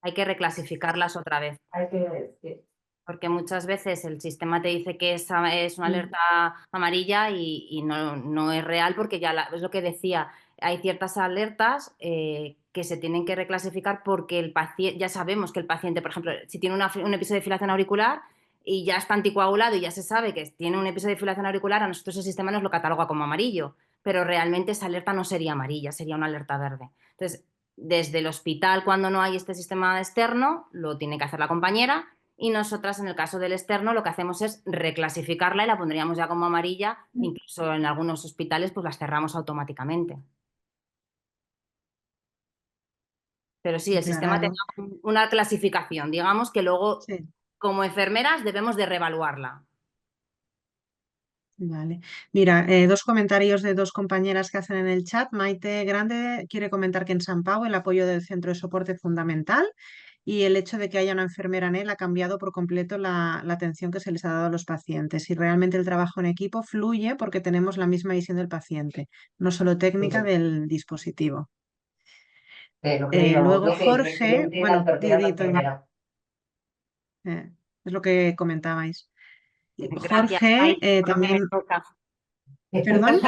Hay que reclasificarlas otra vez. Hay que ver, sí. Porque muchas veces el sistema te dice que es una alerta amarilla y no es real porque es lo que decía, hay ciertas alertas que se tienen que reclasificar porque el paciente, ya sabemos que el paciente, por ejemplo, si tiene un episodio de fibrilación auricular y ya está anticoagulado y ya se sabe que tiene un episodio de fibrilación auricular, a nosotros el sistema nos lo cataloga como amarillo, pero realmente esa alerta no sería amarilla, sería una alerta verde. Entonces, desde el hospital, cuando no hay este sistema externo, lo tiene que hacer la compañera. Y nosotras, en el caso del externo, lo que hacemos es reclasificarla y la pondríamos ya como amarilla. Incluso en algunos hospitales pues las cerramos automáticamente. Pero sí, el sistema Aclarado. tiene una clasificación. Digamos que luego, Sí, como enfermeras, debemos de reevaluarla. vale. Mira, dos comentarios de dos compañeras que hacen en el chat. Maite Grande quiere comentar que en San Pau el apoyo del centro de soporte es fundamental y el hecho de que haya una enfermera en él ha cambiado por completo la atención que se les ha dado a los pacientes. Y realmente el trabajo en equipo fluye porque tenemos la misma visión del paciente, no solo técnica del dispositivo. Luego Jorge, bueno, es lo que comentabais. Gracias, Jorge Maite, por lo que me también, toca. perdón.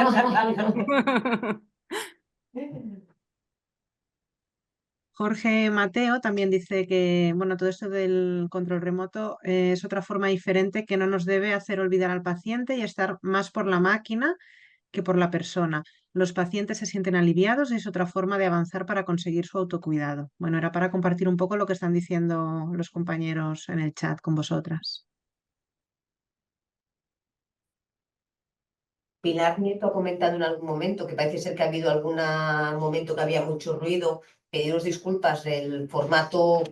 Jorge Mateo también dice que, bueno, todo esto del control remoto es otra forma diferente que no nos debe hacer olvidar al paciente y estar más por la máquina que por la persona. Los pacientes se sienten aliviados y es otra forma de avanzar para conseguir su autocuidado. Bueno, era para compartir un poco lo que están diciendo los compañeros en el chat con vosotras. Pilar Nieto ha comentado en algún momento que parece ser que ha habido algún momento que había mucho ruido. Pediros disculpas, el formato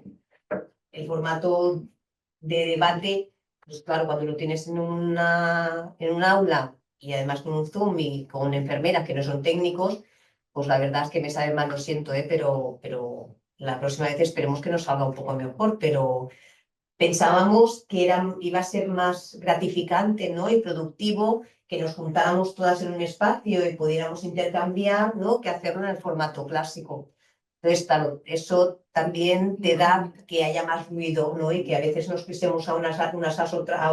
de debate, pues claro, cuando lo tienes en un aula y además con un Zoom y con enfermeras que no son técnicos, pues la verdad es que me sabe mal, lo siento, pero la próxima vez esperemos que nos salga un poco mejor, pero pensábamos que iba a ser más gratificante, ¿no? Y productivo que nos juntáramos todas en un espacio y pudiéramos intercambiar, ¿no? Que hacerlo en el formato clásico. Entonces, claro, eso también te da que haya más ruido, ¿no? Y que a veces nos pisemos a unas a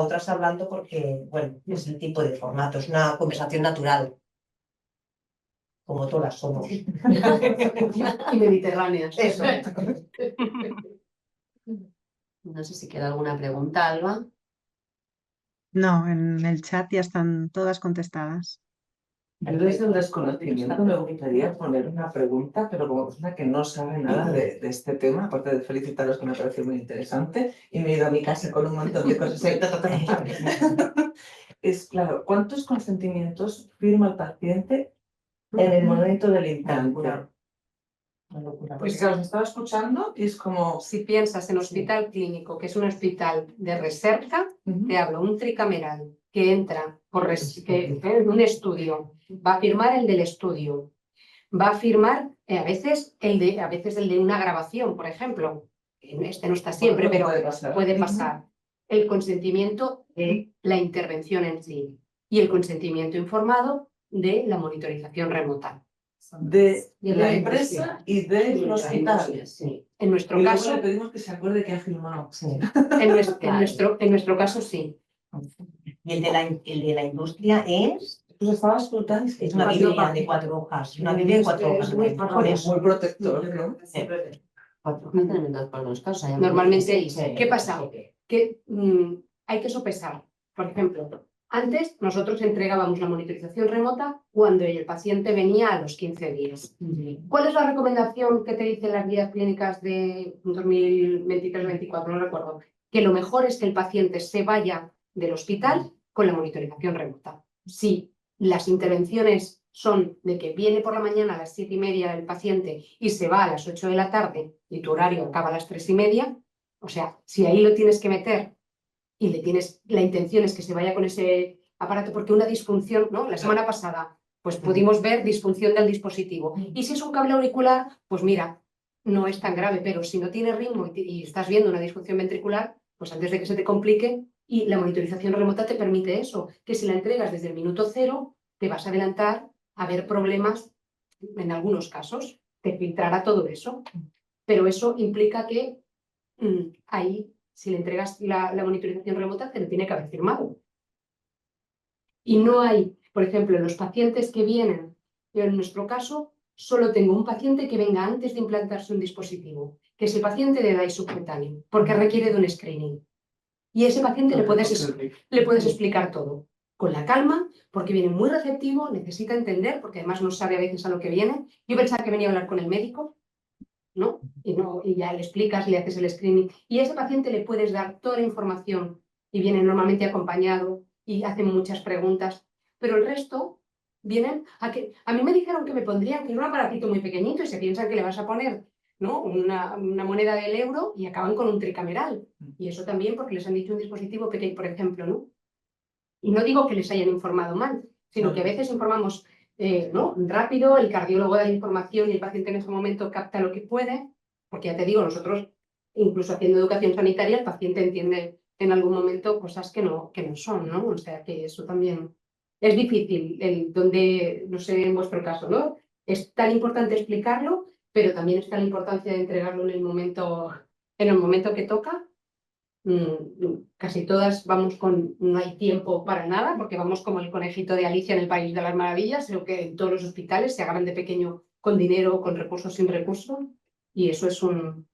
otras hablando porque, bueno, es el tipo de formato, es una conversación natural, como todas somos. Y mediterráneas. Eso. No sé si queda alguna pregunta, Alba. No, en el chat ya están todas contestadas. Yo desde el desconocimiento me gustaría poner una pregunta, pero como persona que no sabe nada de este tema, aparte de felicitaros que me parece muy interesante, y me he ido a mi casa con un montón de cosas ahí. Es claro, ¿cuántos consentimientos firma el paciente en el momento del implante? Pues claro, os estaba escuchando y es como... Si piensas en hospital clínico, que es un hospital de recerca, te hablo, un tricameral que entra en un estudio, va a firmar el del estudio, va a firmar a veces el de una grabación, por ejemplo. Este no está siempre, pero puede pasar. El consentimiento de la intervención en sí y el consentimiento informado de la monitorización remota. De la empresa y del hospital. Sí. En nuestro y caso, le pedimos que se acuerde que ha firmado. Sí. en nuestro caso sí. Y el de la industria es... Pues estaba escuchando. Es una Biblia de 4 hojas. Una Biblia de 4 hojas. Muy protector, ¿no? Normalmente, ¿qué pasa? Que hay que sopesar. Por ejemplo, antes nosotros entregábamos la monitorización remota cuando el paciente venía a los 15 días. ¿Cuál es la recomendación que te dicen las guías clínicas de 2023-2024? No recuerdo. Que lo mejor es que el paciente se vaya del hospital con la monitorización remota. Si las intervenciones son de que viene por la mañana a las 7:30 el paciente y se va a las 8 de la tarde y tu horario acaba a las 3:30, o sea, si ahí lo tienes que meter y la intención es que se vaya con ese aparato, porque una disfunción, ¿no? La semana pasada, pues pudimos ver disfunción del dispositivo. Y si es un cable auricular, pues mira, no es tan grave, pero si no tiene ritmo y estás viendo una disfunción ventricular, pues antes de que se te complique, y la monitorización remota te permite eso, que si la entregas desde el minuto 0, te vas a adelantar a ver problemas en algunos casos, te filtrará todo eso, pero eso implica que ahí, si le entregas la monitorización remota, te lo tiene que haber firmado. Y no hay, por ejemplo, los pacientes que vienen, yo en nuestro caso, solo tengo un paciente que venga antes de implantarse un dispositivo, que es el paciente de DAI subcutáneo, porque requiere de un screening. Y a ese paciente le puedes explicar todo, con la calma, porque viene muy receptivo, necesita entender, porque además no sabe a veces a lo que viene. Yo pensaba que venía a hablar con el médico, ¿no? Y ya le explicas, le haces el screening. Y a ese paciente le puedes dar toda la información y viene normalmente acompañado y hacen muchas preguntas. Pero el resto vienen a que... A mí me dijeron que me pondrían, que es un aparatito muy pequeñito y se piensan que le vas a poner, ¿no? una moneda del euro y acaban con un tricameral. Y eso también porque les han dicho un dispositivo pequeño, por ejemplo, ¿no? Y no digo que les hayan informado mal, sino que a veces informamos ¿no? rápido, el cardiólogo da la información y el paciente en ese momento capta lo que puede, porque ya te digo, nosotros, incluso haciendo educación sanitaria, el paciente entiende en algún momento cosas que no son, ¿no? O sea que eso también es difícil, donde, no sé en vuestro caso, ¿no? Es tan importante explicarlo, pero también está la importancia de entregarlo en el momento que toca. Casi todas vamos con no hay tiempo para nada, porque vamos como el conejito de Alicia en el País de las Maravillas, lo que en todos los hospitales se agarran de pequeño con dinero, con recursos, sin recursos, y eso es un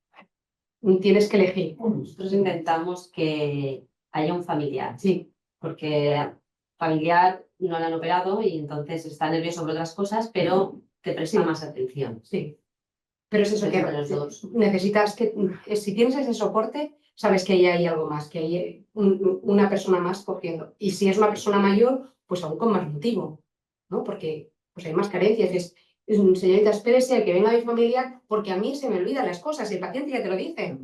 tienes que elegir. Nosotros intentamos que haya un familiar, Sí, porque familiar no le han operado y entonces está nervioso por otras cosas, pero te presta más atención. sí. Pero es eso que Entre los dos. necesitas que, si tienes ese soporte, sabes que ahí hay algo más, que hay una persona más cogiendo. Y si es una persona mayor, pues aún con más motivo, ¿no? Porque pues hay más carencias. Señorita, espérese a que venga mi familiar, porque a mí se me olvidan las cosas y el paciente ya te lo dice.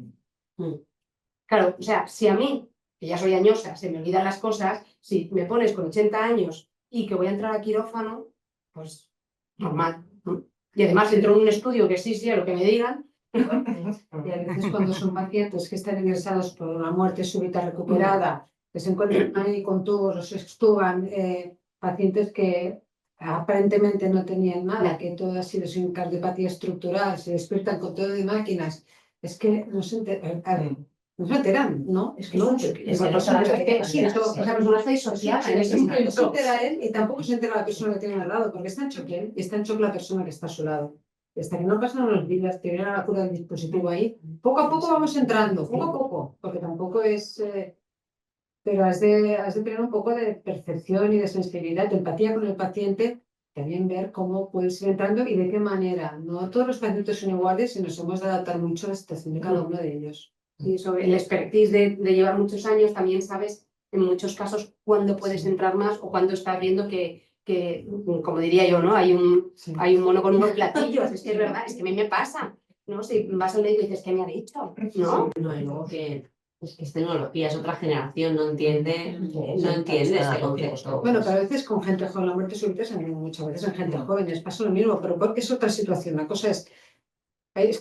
Claro, o sea, si a mí, que ya soy añosa, se me olvidan las cosas, si me pones con 80 años y que voy a entrar a quirófano, pues normal, ¿no? Y además entro en un estudio que sí, a lo que me digan. Y a veces cuando son pacientes que están ingresados por una muerte súbita recuperada, que se encuentran ahí con tubos, los extuban, pacientes que aparentemente no tenían nada, que todo ha sido sin cardiopatía estructural, se despiertan con todo de máquinas, es que no se enteran, ¿no? Es que no, esa persona está disociada en ese no momento. se entera él y tampoco se entera la persona que tiene al lado, porque está en shock él y está en shock la persona que está a su lado. Y hasta que no pasan los días, que viene a la cura del dispositivo ahí, poco a poco vamos entrando, poco a poco, porque tampoco es... pero has de tener un poco de percepción y de sensibilidad, de empatía con el paciente, también ver cómo puedes ir entrando y de qué manera. No todos los pacientes son iguales y nos hemos de adaptar mucho a la situación de cada uno de ellos. Y sobre el expertise de llevar muchos años, también sabes en muchos casos cuándo puedes entrar más o cuándo estás viendo que como diría yo, ¿no? Hay un mono con unos platillos, es que es verdad, es que a mí me pasa, ¿no? Si vas al médico y dices, ¿qué me ha dicho? ¿No? No, y luego que es tecnología, es otra generación, no entiende este concepto. Bueno, pero a veces con gente joven, la muerte súbita se anima muchas veces en gente joven, les pasa lo mismo, pero porque es otra situación. La cosa es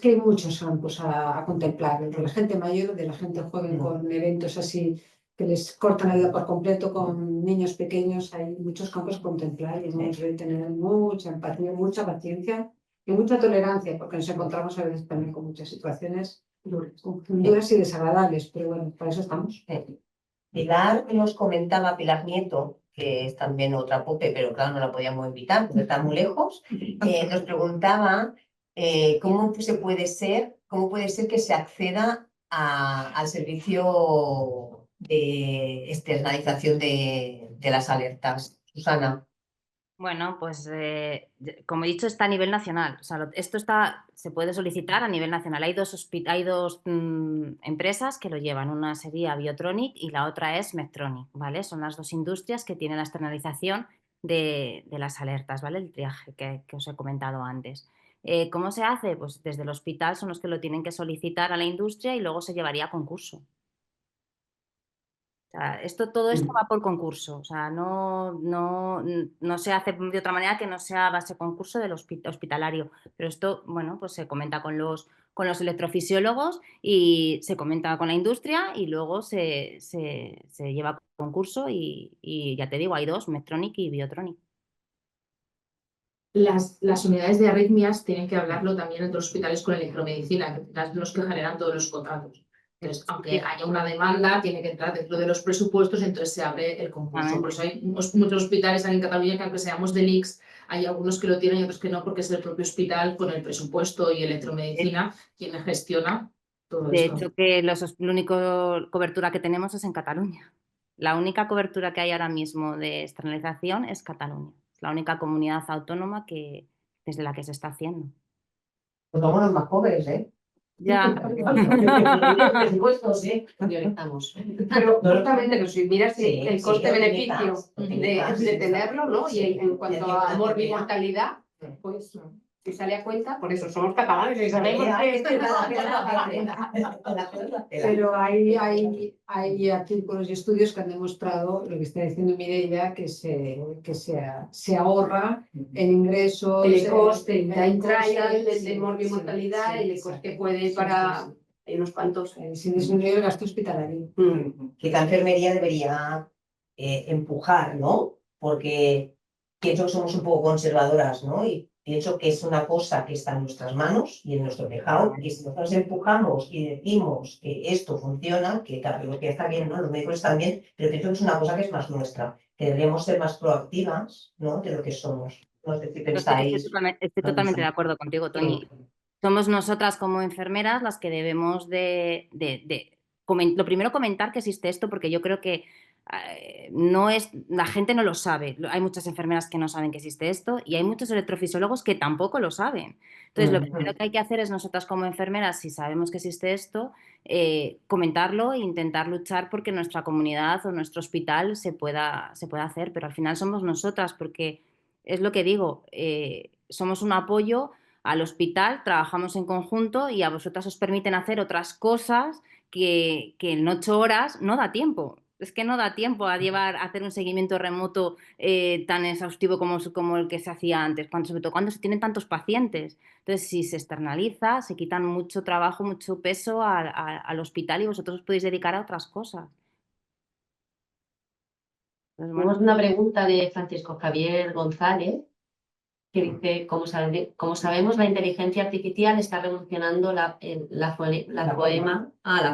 que hay muchos campos a contemplar, entre la gente mayor, de la gente joven, con eventos así que les cortan la vida por completo, con niños pequeños, hay muchos campos a contemplar y hemos de tener mucha empatía, mucha paciencia y mucha tolerancia, porque nos encontramos a veces también con muchas situaciones duras y desagradables, pero bueno, para eso estamos. Pilar nos comentaba, Pilar Nieto, que es también otra POPE, pero claro, no la podíamos invitar porque está muy lejos, nos preguntaba cómo puede ser que se acceda al servicio de externalización de las alertas. Susana. Bueno, pues como he dicho, está a nivel nacional. O sea, esto se puede solicitar a nivel nacional. Hay dos empresas que lo llevan. Una sería Biotronic y la otra es Medtronic, ¿vale? Son las dos industrias que tienen la externalización de las alertas, ¿vale? El triaje que os he comentado antes. ¿Cómo se hace? Pues desde el hospital son los que lo tienen que solicitar a la industria y luego se llevaría a concurso. O sea, todo esto va por concurso, o sea, no se hace de otra manera que no sea base concurso del hospitalario, pero esto, bueno, pues se comenta con los con los electrofisiólogos y se comenta con la industria y luego se lleva a concurso y ya te digo, hay dos, Medtronic y Biotronic. Las unidades de arritmias tienen que hablarlo también entre los hospitales con electromedicina, que son los que generan todos los contratos. Entonces, aunque haya una demanda, tiene que entrar dentro de los presupuestos, entonces se abre el concurso. Por eso hay muchos hospitales aquí en Cataluña que, aunque seamos del ICS, hay algunos que lo tienen y otros que no, porque es el propio hospital con el presupuesto y electromedicina quien gestiona todo De esto. hecho, que la única cobertura que tenemos es en Cataluña. La única cobertura que hay ahora mismo de externalización es Cataluña. Es la única comunidad autónoma desde la que se está haciendo. Pues somos los más pobres, ¿eh? Ya. Presupuestos, ¿eh? Priorizamos. Pero justamente, pues, si miras Sí, el sí, coste-beneficio lo utilizas, de tenerlo, ¿no? sí. Y en cuanto a morbi-mortalidad, Sí. pues si sale a cuenta, por eso somos catalanes y sabemos que Pero hay artículos y estudios que han demostrado lo que está diciendo Mireia, que se ahorra en ingresos, el coste, en time trial, costes, de morbi-mortalidad, y el coste puede ir para hay unos cuantos. sin disminuir el gasto hospitalario. Quizá enfermería debería empujar, ¿no? Porque pienso que somos un poco conservadoras, ¿no? Y pienso que es una cosa que está en nuestras manos y en nuestro tejado, y si nosotros empujamos y decimos que esto funciona, que claro, que está bien, ¿no? Los médicos están bien, pero pienso que es una cosa que es más nuestra, que deberíamos ser más proactivas, ¿no? De lo que somos. No sé si pensáis. Estoy totalmente de acuerdo contigo, Toni. Somos nosotras como enfermeras las que debemos lo primero comentar que existe esto, porque yo creo que la gente no lo sabe. Hay muchas enfermeras que no saben que existe esto y hay muchos electrofisiólogos que tampoco lo saben. Entonces, lo primero que hay que hacer es nosotras como enfermeras, si sabemos que existe esto, comentarlo e intentar luchar porque nuestra comunidad o nuestro hospital se pueda hacer, pero al final somos nosotras, porque es lo que digo, somos un apoyo al hospital, trabajamos en conjunto y a vosotras os permiten hacer otras cosas que en 8 horas no da tiempo. Es que no da tiempo a hacer un seguimiento remoto tan exhaustivo como el que se hacía antes, sobre todo cuando se tienen tantos pacientes. Entonces, si se externaliza, se quitan mucho trabajo, mucho peso al hospital y vosotros os podéis dedicar a otras cosas. Entonces, Tenemos una pregunta de Francisco Javier González que dice, como sabemos, la inteligencia artificial está revolucionando la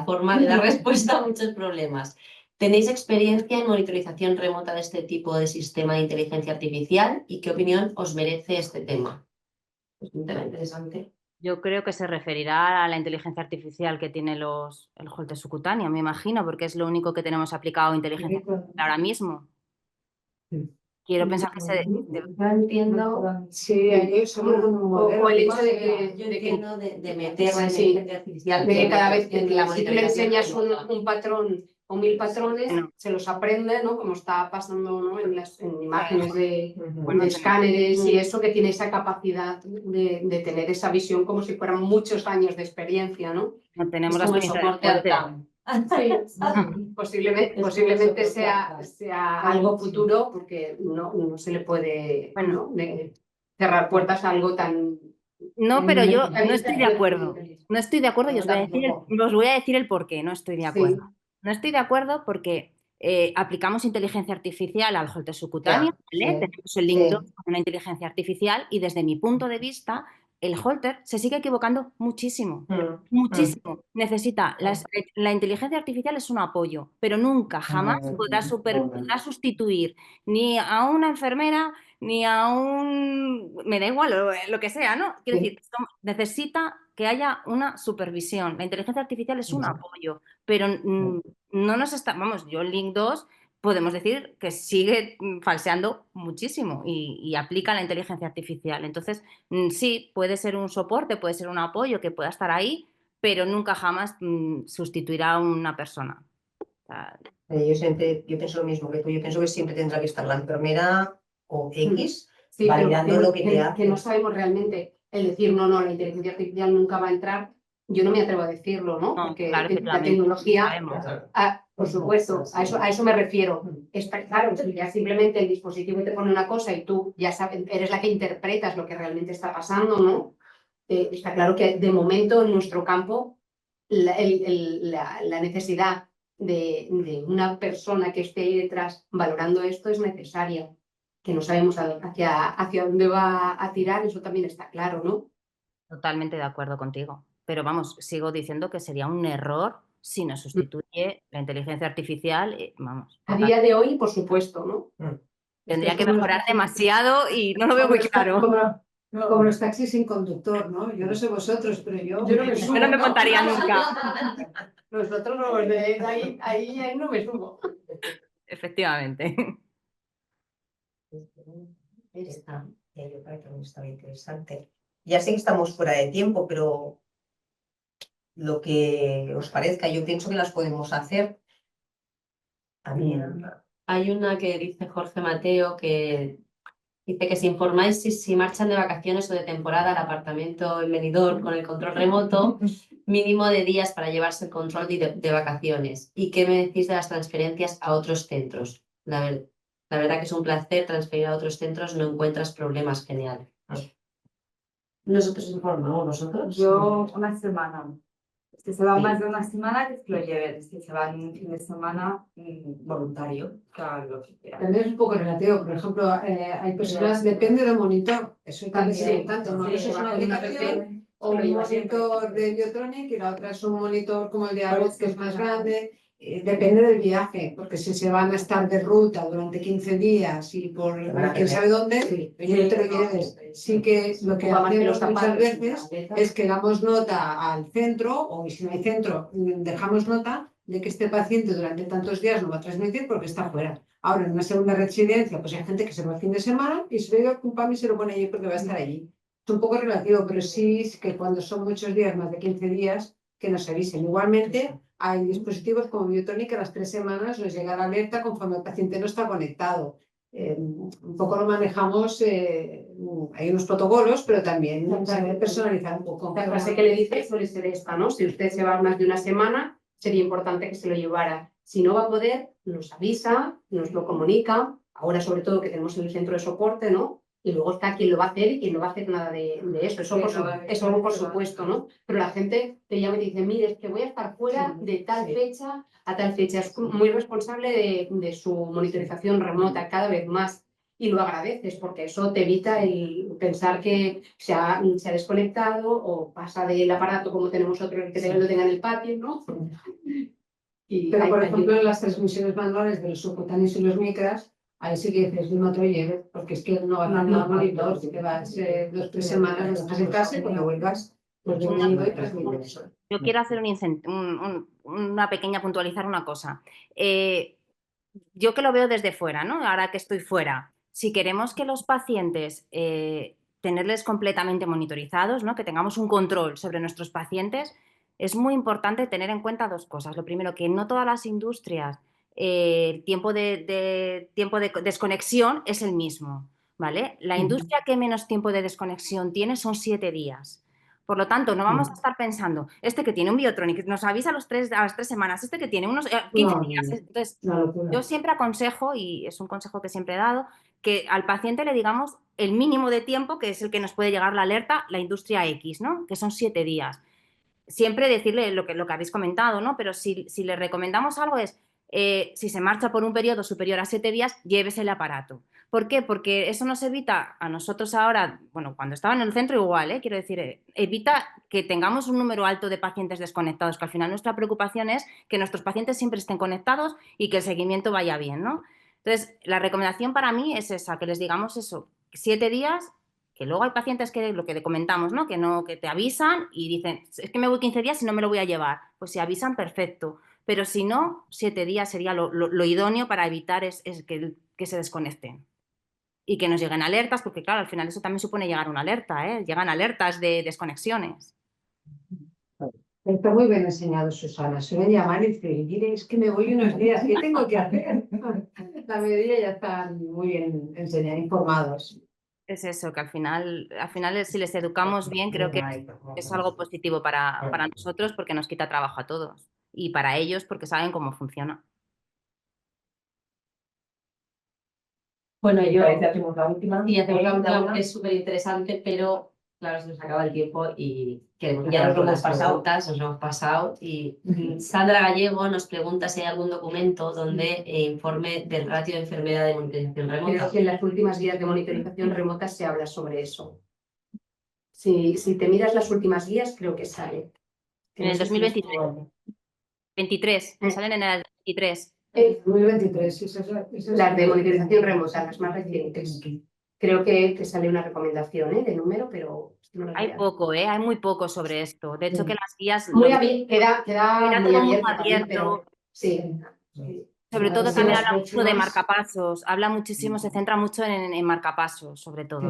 forma de dar respuesta a muchos problemas. ¿Tenéis experiencia en monitorización remota de este tipo de sistema de inteligencia artificial? ¿Y qué opinión os merece este tema? Es un tema interesante. Yo creo que se referirá a la inteligencia artificial que tiene el Holter subcutáneo, me imagino, porque es lo único que tenemos aplicado a inteligencia artificial ahora mismo. Quiero pensar que Yo entiendo. Sí, es O el hecho de meter la sí, inteligencia artificial. de que cada vez que en la si tú le monitorización enseñas remota. un patrón o 1000 patrones, Bueno. se los aprende, ¿no? Como está pasando, ¿no? en imágenes de Bueno, escáneres y eso, que tiene esa capacidad de tener esa visión como si fueran muchos años de experiencia, ¿no? no tenemos Es la como el experiencia soporte al de TAM. Sí, posiblemente sea algo futuro, porque no se le puede Bueno. cerrar puertas a algo tan... No, pero yo no estoy de acuerdo. No estoy de acuerdo y os voy a decir el por qué no estoy de acuerdo. Sí. No estoy de acuerdo porque aplicamos inteligencia artificial al Holter subcutáneo, Ya, ¿vale? sí, Tenemos el Link 2 sí. con una inteligencia artificial y desde mi punto de vista el Holter se sigue equivocando muchísimo. Muchísimo. Necesita, la inteligencia artificial es un apoyo, pero nunca, jamás podrá sustituir ni a una enfermera ni a me da igual, lo que sea, ¿no? Quiero decir, necesita que haya una supervisión. La inteligencia artificial es un apoyo, pero no nos está, vamos, yo en Link 2 podemos decir que sigue falseando muchísimo y aplica la inteligencia artificial. Entonces, sí, puede ser un soporte, puede ser un apoyo que pueda estar ahí, pero nunca jamás sustituirá a una persona. O sea, Yo pienso lo mismo que tú, yo pienso que siempre tendrá que estar la enfermera o X Sí, validando pero lo que hace. que no sabemos realmente el decir, no, la inteligencia artificial nunca va a entrar. Yo no me atrevo a decirlo, ¿no? no, Porque claro, la tecnología, sabemos. por supuesto, a eso me refiero. Está claro, si ya simplemente el dispositivo te pone una cosa y tú ya sabes, eres la que interpretas lo que realmente está pasando, ¿no? Está claro que de momento en nuestro campo la necesidad de una persona que esté ahí detrás valorando esto es necesaria, que no sabemos hacia dónde va a tirar, eso también está claro, ¿no? Totalmente de acuerdo contigo. Pero vamos, sigo diciendo que sería un error si nos sustituye la inteligencia artificial. Vamos, A día de hoy, por supuesto, ¿no? tendría que mejorar demasiado y no lo veo muy claro. Como los taxis sin conductor, ¿no? Yo no sé vosotros, pero yo no me subo. Yo no me montaría nunca. Nosotros no, ahí no me subo. Efectivamente. Está, ya yo creo que también estaba interesante. Ya sé que estamos fuera de tiempo, pero lo que os parezca, yo pienso que las podemos hacer. También. Hay una que dice Jorge Mateo que dice que si informáis si marchan de vacaciones o de temporada al apartamento en Benidorm con el control remoto, mínimo de días para llevarse el control de vacaciones. ¿Y qué me decís de las transferencias a otros centros? La verdad que es un placer transferir a otros centros, no encuentras problemas, genial. Nosotros informamos, vosotros. Yo una semana. Si se va más de una semana, que se lo lleven. Si se va en un fin de semana, voluntario, que haga lo que quiera. También es un poco relativo. Por ejemplo, hay personas, depende del monitor. Eso también es importante. Uno es una aplicación o un monitor de Biotronic y la otra es un monitor como el de Abbott, que es más grande. Depende del viaje, porque si se van a estar de ruta durante 15 días y por quién sabe dónde, oye, no te lo lleves. Sí que lo que hacemos muchas veces es que damos nota al centro, o si no hay centro, dejamos nota de que este paciente durante tantos días no va a transmitir porque está fuera. Ahora, en una segunda residencia, pues hay gente que se va el fin de semana y se le ocupa y se lo pone allí porque va a estar allí. Es un poco relativo, pero sí es que cuando son muchos días, más de 15 días, que nos avisen. Igualmente, hay dispositivos como Biotronic que a las 3 semanas nos llega la alerta conforme el paciente no está conectado. Un poco lo manejamos, hay unos protocolos, pero también se debe personalizar un poco. La frase que le dice suele ser esta, ¿no? Si usted se va más de una semana, sería importante que se lo llevara. Si no va a poder, nos avisa, nos lo comunica. Ahora, sobre todo, que tenemos el centro de soporte, ¿no? Y luego está quien lo va a hacer y quien no va a hacer nada de eso. Eso por supuesto, ¿no? Pero la gente te llama y te dice, mire, es que voy a estar fuera de tal fecha a tal fecha. Es muy responsable de su monitorización remota cada vez más. Y lo agradeces porque eso te evita el pensar que se ha desconectado o pasa del aparato como tenemos otros que lo tenga en el patio, ¿no? Pero, por ejemplo, en las transmisiones manuales de los subcutáneos y los micras, ahí sí que dices, no te lo lleves, porque es que no va a hacer nada monitor, si te vas 2 o 3 semanas, lo dejas en casa y cuando vuelvas, pues yo me ido y transmito eso. Yo quiero hacer una pequeña puntualizar una cosa. Yo que lo veo desde fuera, ¿no? Ahora que estoy fuera, si queremos que los pacientes tenerles completamente monitorizados, ¿no? Que tengamos un control sobre nuestros pacientes, es muy importante tener en cuenta 2 cosas. Lo primero, que no todas las industrias el tiempo de desconexión es el mismo, ¿vale? La industria que menos tiempo de desconexión tiene son 7 días. Por lo tanto, no vamos a estar pensando, este que tiene un Biotronic nos avisa a las 3 semanas, este que tiene unos 15 días. Entonces, yo siempre aconsejo, y es un consejo que siempre he dado, que al paciente le digamos el mínimo de tiempo, que es el que nos puede llegar la alerta, la industria X, ¿no? Que son 7 días. Siempre decirle lo que habéis comentado, ¿no? Pero si le recomendamos algo es, si se marcha por un periodo superior a 7 días, llévese el aparato. ¿Por qué? Porque eso nos evita a nosotros ahora, bueno, cuando estaba en el centro igual, quiero decir, evita que tengamos un número alto de pacientes desconectados, que al final nuestra preocupación es que nuestros pacientes siempre estén conectados y que el seguimiento vaya bien, ¿no? Entonces, la recomendación para mí es esa, que les digamos eso, 7 días, que luego hay pacientes que lo que comentamos, ¿no? Que te avisan y dicen, es que me voy 15 días y no me lo voy a llevar. Pues si avisan, perfecto. Pero si no, 7 días sería lo idóneo para evitar que se desconecten. Y que nos lleguen alertas, porque claro, al final eso también supone llegar a una alerta, ¿eh? Llegan alertas de desconexiones. Está muy bien enseñado, Susana. Suelen llamar y decir, mire, es que me voy unos días, ¿qué tengo que hacer? La mayoría ya están muy bien enseñados, informados. Es eso, que al final si les educamos bien, creo que es algo positivo para nosotros porque nos quita trabajo a todos. Y para ellos porque saben cómo funciona. Bueno, yo hacemos la última. y hacemos la última porque es súper interesante, pero claro, se nos acaba el tiempo y queremos Ya acabar nos lo con hemos las pasado. preguntas, nos lo hemos pasado. Y Sandra Gallego nos pregunta si hay algún documento donde informe del ratio de enfermedad de monitorización remota. Creo que en las últimas guías de monitorización remota se habla sobre eso. Si te miras las últimas guías, creo que sale. Que En no el sé si 2023. estuvo- 23, salen en el 23. 2023, sí, Las de monitorización remota, las más recientes. Creo que sale una recomendación de número, pero no lo Hay veo. poco, hay muy poco sobre esto. De hecho, que las guías Muy lo- queda queda muy todo muy abierto también, abierto. pero sí. Sobre todo Sí, también las habla mucho de próximas- marcapasos, habla muchísimo, se centra mucho en marcapasos, sobre todo,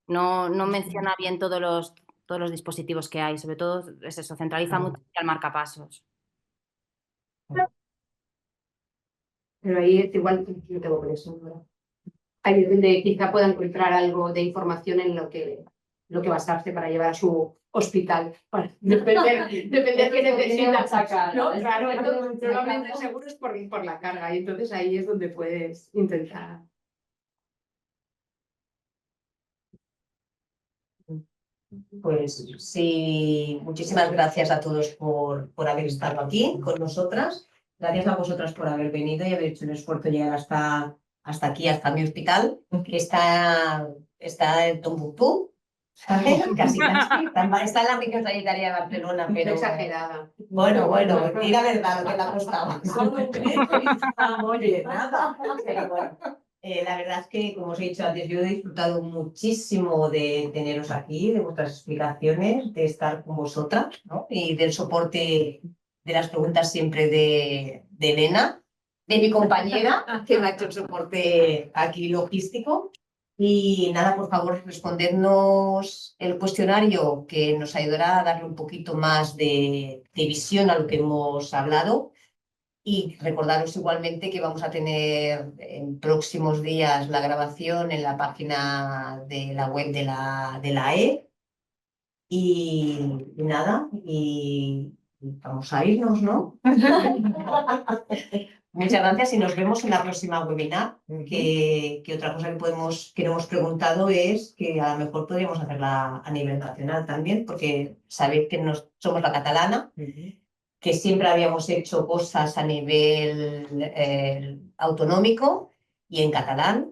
No menciona bien todos los dispositivos que hay, sobre todo es eso, centraliza mucho al marcapasos. Pero ahí es igual, no tengo por eso. ¿No? Ahí es donde quizá pueda encontrar algo de información en lo que basarse para llevar a su hospital. Bueno, depender qué necesita sacar. ¿No? Claro, entonces, normalmente seguro es por la carga y entonces ahí es donde puedes intentar. Pues sí, muchísimas gracias a todos por haber estado aquí con nosotras. Gracias a vosotras por haber venido y haber hecho un esfuerzo llegar hasta aquí, hasta mi hospital, que está en Tombuctú, ¿sabes? Casi. Está en la región sanitaria de Barcelona, No pero... exagerada. Bueno, di la verdad lo que te ha costado. Oye, nada. Pero bueno, la verdad es que, como os he dicho antes, yo he disfrutado muchísimo de teneros aquí, de vuestras explicaciones, de estar con vosotras, ¿no? Y del soporte de las preguntas siempre de Elena, de mi compañera, que me ha hecho el soporte aquí logístico. Y nada, por favor, respondernos el cuestionario que nos ayudará a darle un poquito más de visión a lo que hemos hablado. Y recordaros igualmente que vamos a tener en próximos días la grabación en la página de la web de la E. Y nada, y vamos a irnos, ¿no? Muchas gracias y nos vemos en la próxima webinar. Que otra cosa que no hemos preguntado es que a lo mejor podríamos hacerla a nivel nacional también, porque sabéis que somos la catalana, que siempre habíamos hecho cosas a nivel autonómico y en catalán,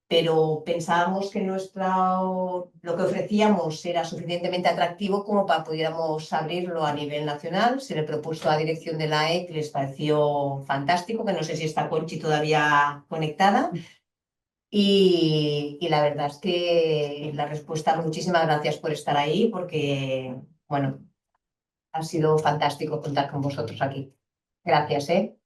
pero pensábamos que lo que ofrecíamos era suficientemente atractivo como para pudiéramos abrirlo a nivel nacional. Se le propuso a la dirección de la E, que les pareció fantástico, que no sé si está Conchi todavía conectada. Y la verdad es que la respuesta, muchísimas gracias por estar ahí, porque, bueno, ha sido fantástico contar con vosotros aquí. Gracias, ¿eh?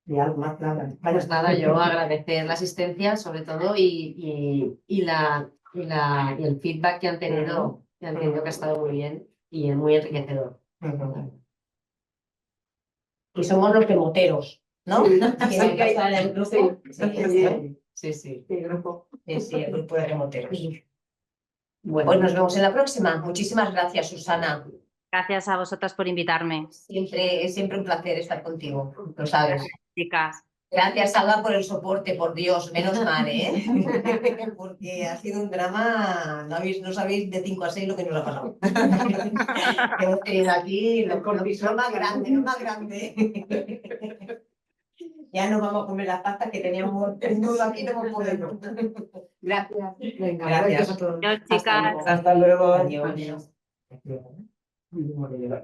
Y algo más, Laura. Pues nada, yo agradecer la asistencia sobre todo y el feedback que han tenido, que ha estado muy bien y muy enriquecedor. Y somos los remoteros, ¿no? Sí. Tienen que estar en el grupo. Sí, sí. El grupo de remoteros. Bueno, pues nos vemos en la próxima. Muchísimas gracias, Susana. Gracias a vosotras por invitarme. Es siempre un placer estar contigo, lo sabes. Chicas. Gracias, Alba, por el soporte, por Dios, menos mal, ¿eh? Porque ha sido un drama, no sabéis de 5 a 6 lo que nos ha pasado. Hemos tenido aquí lo más grande. Ya nos vamos a comer las pastas que teníamos todo aquí, no hemos podido. Gracias. Venga, Gracias a todos. Adiós, chicas. Hasta luego. Adiós. Adiós.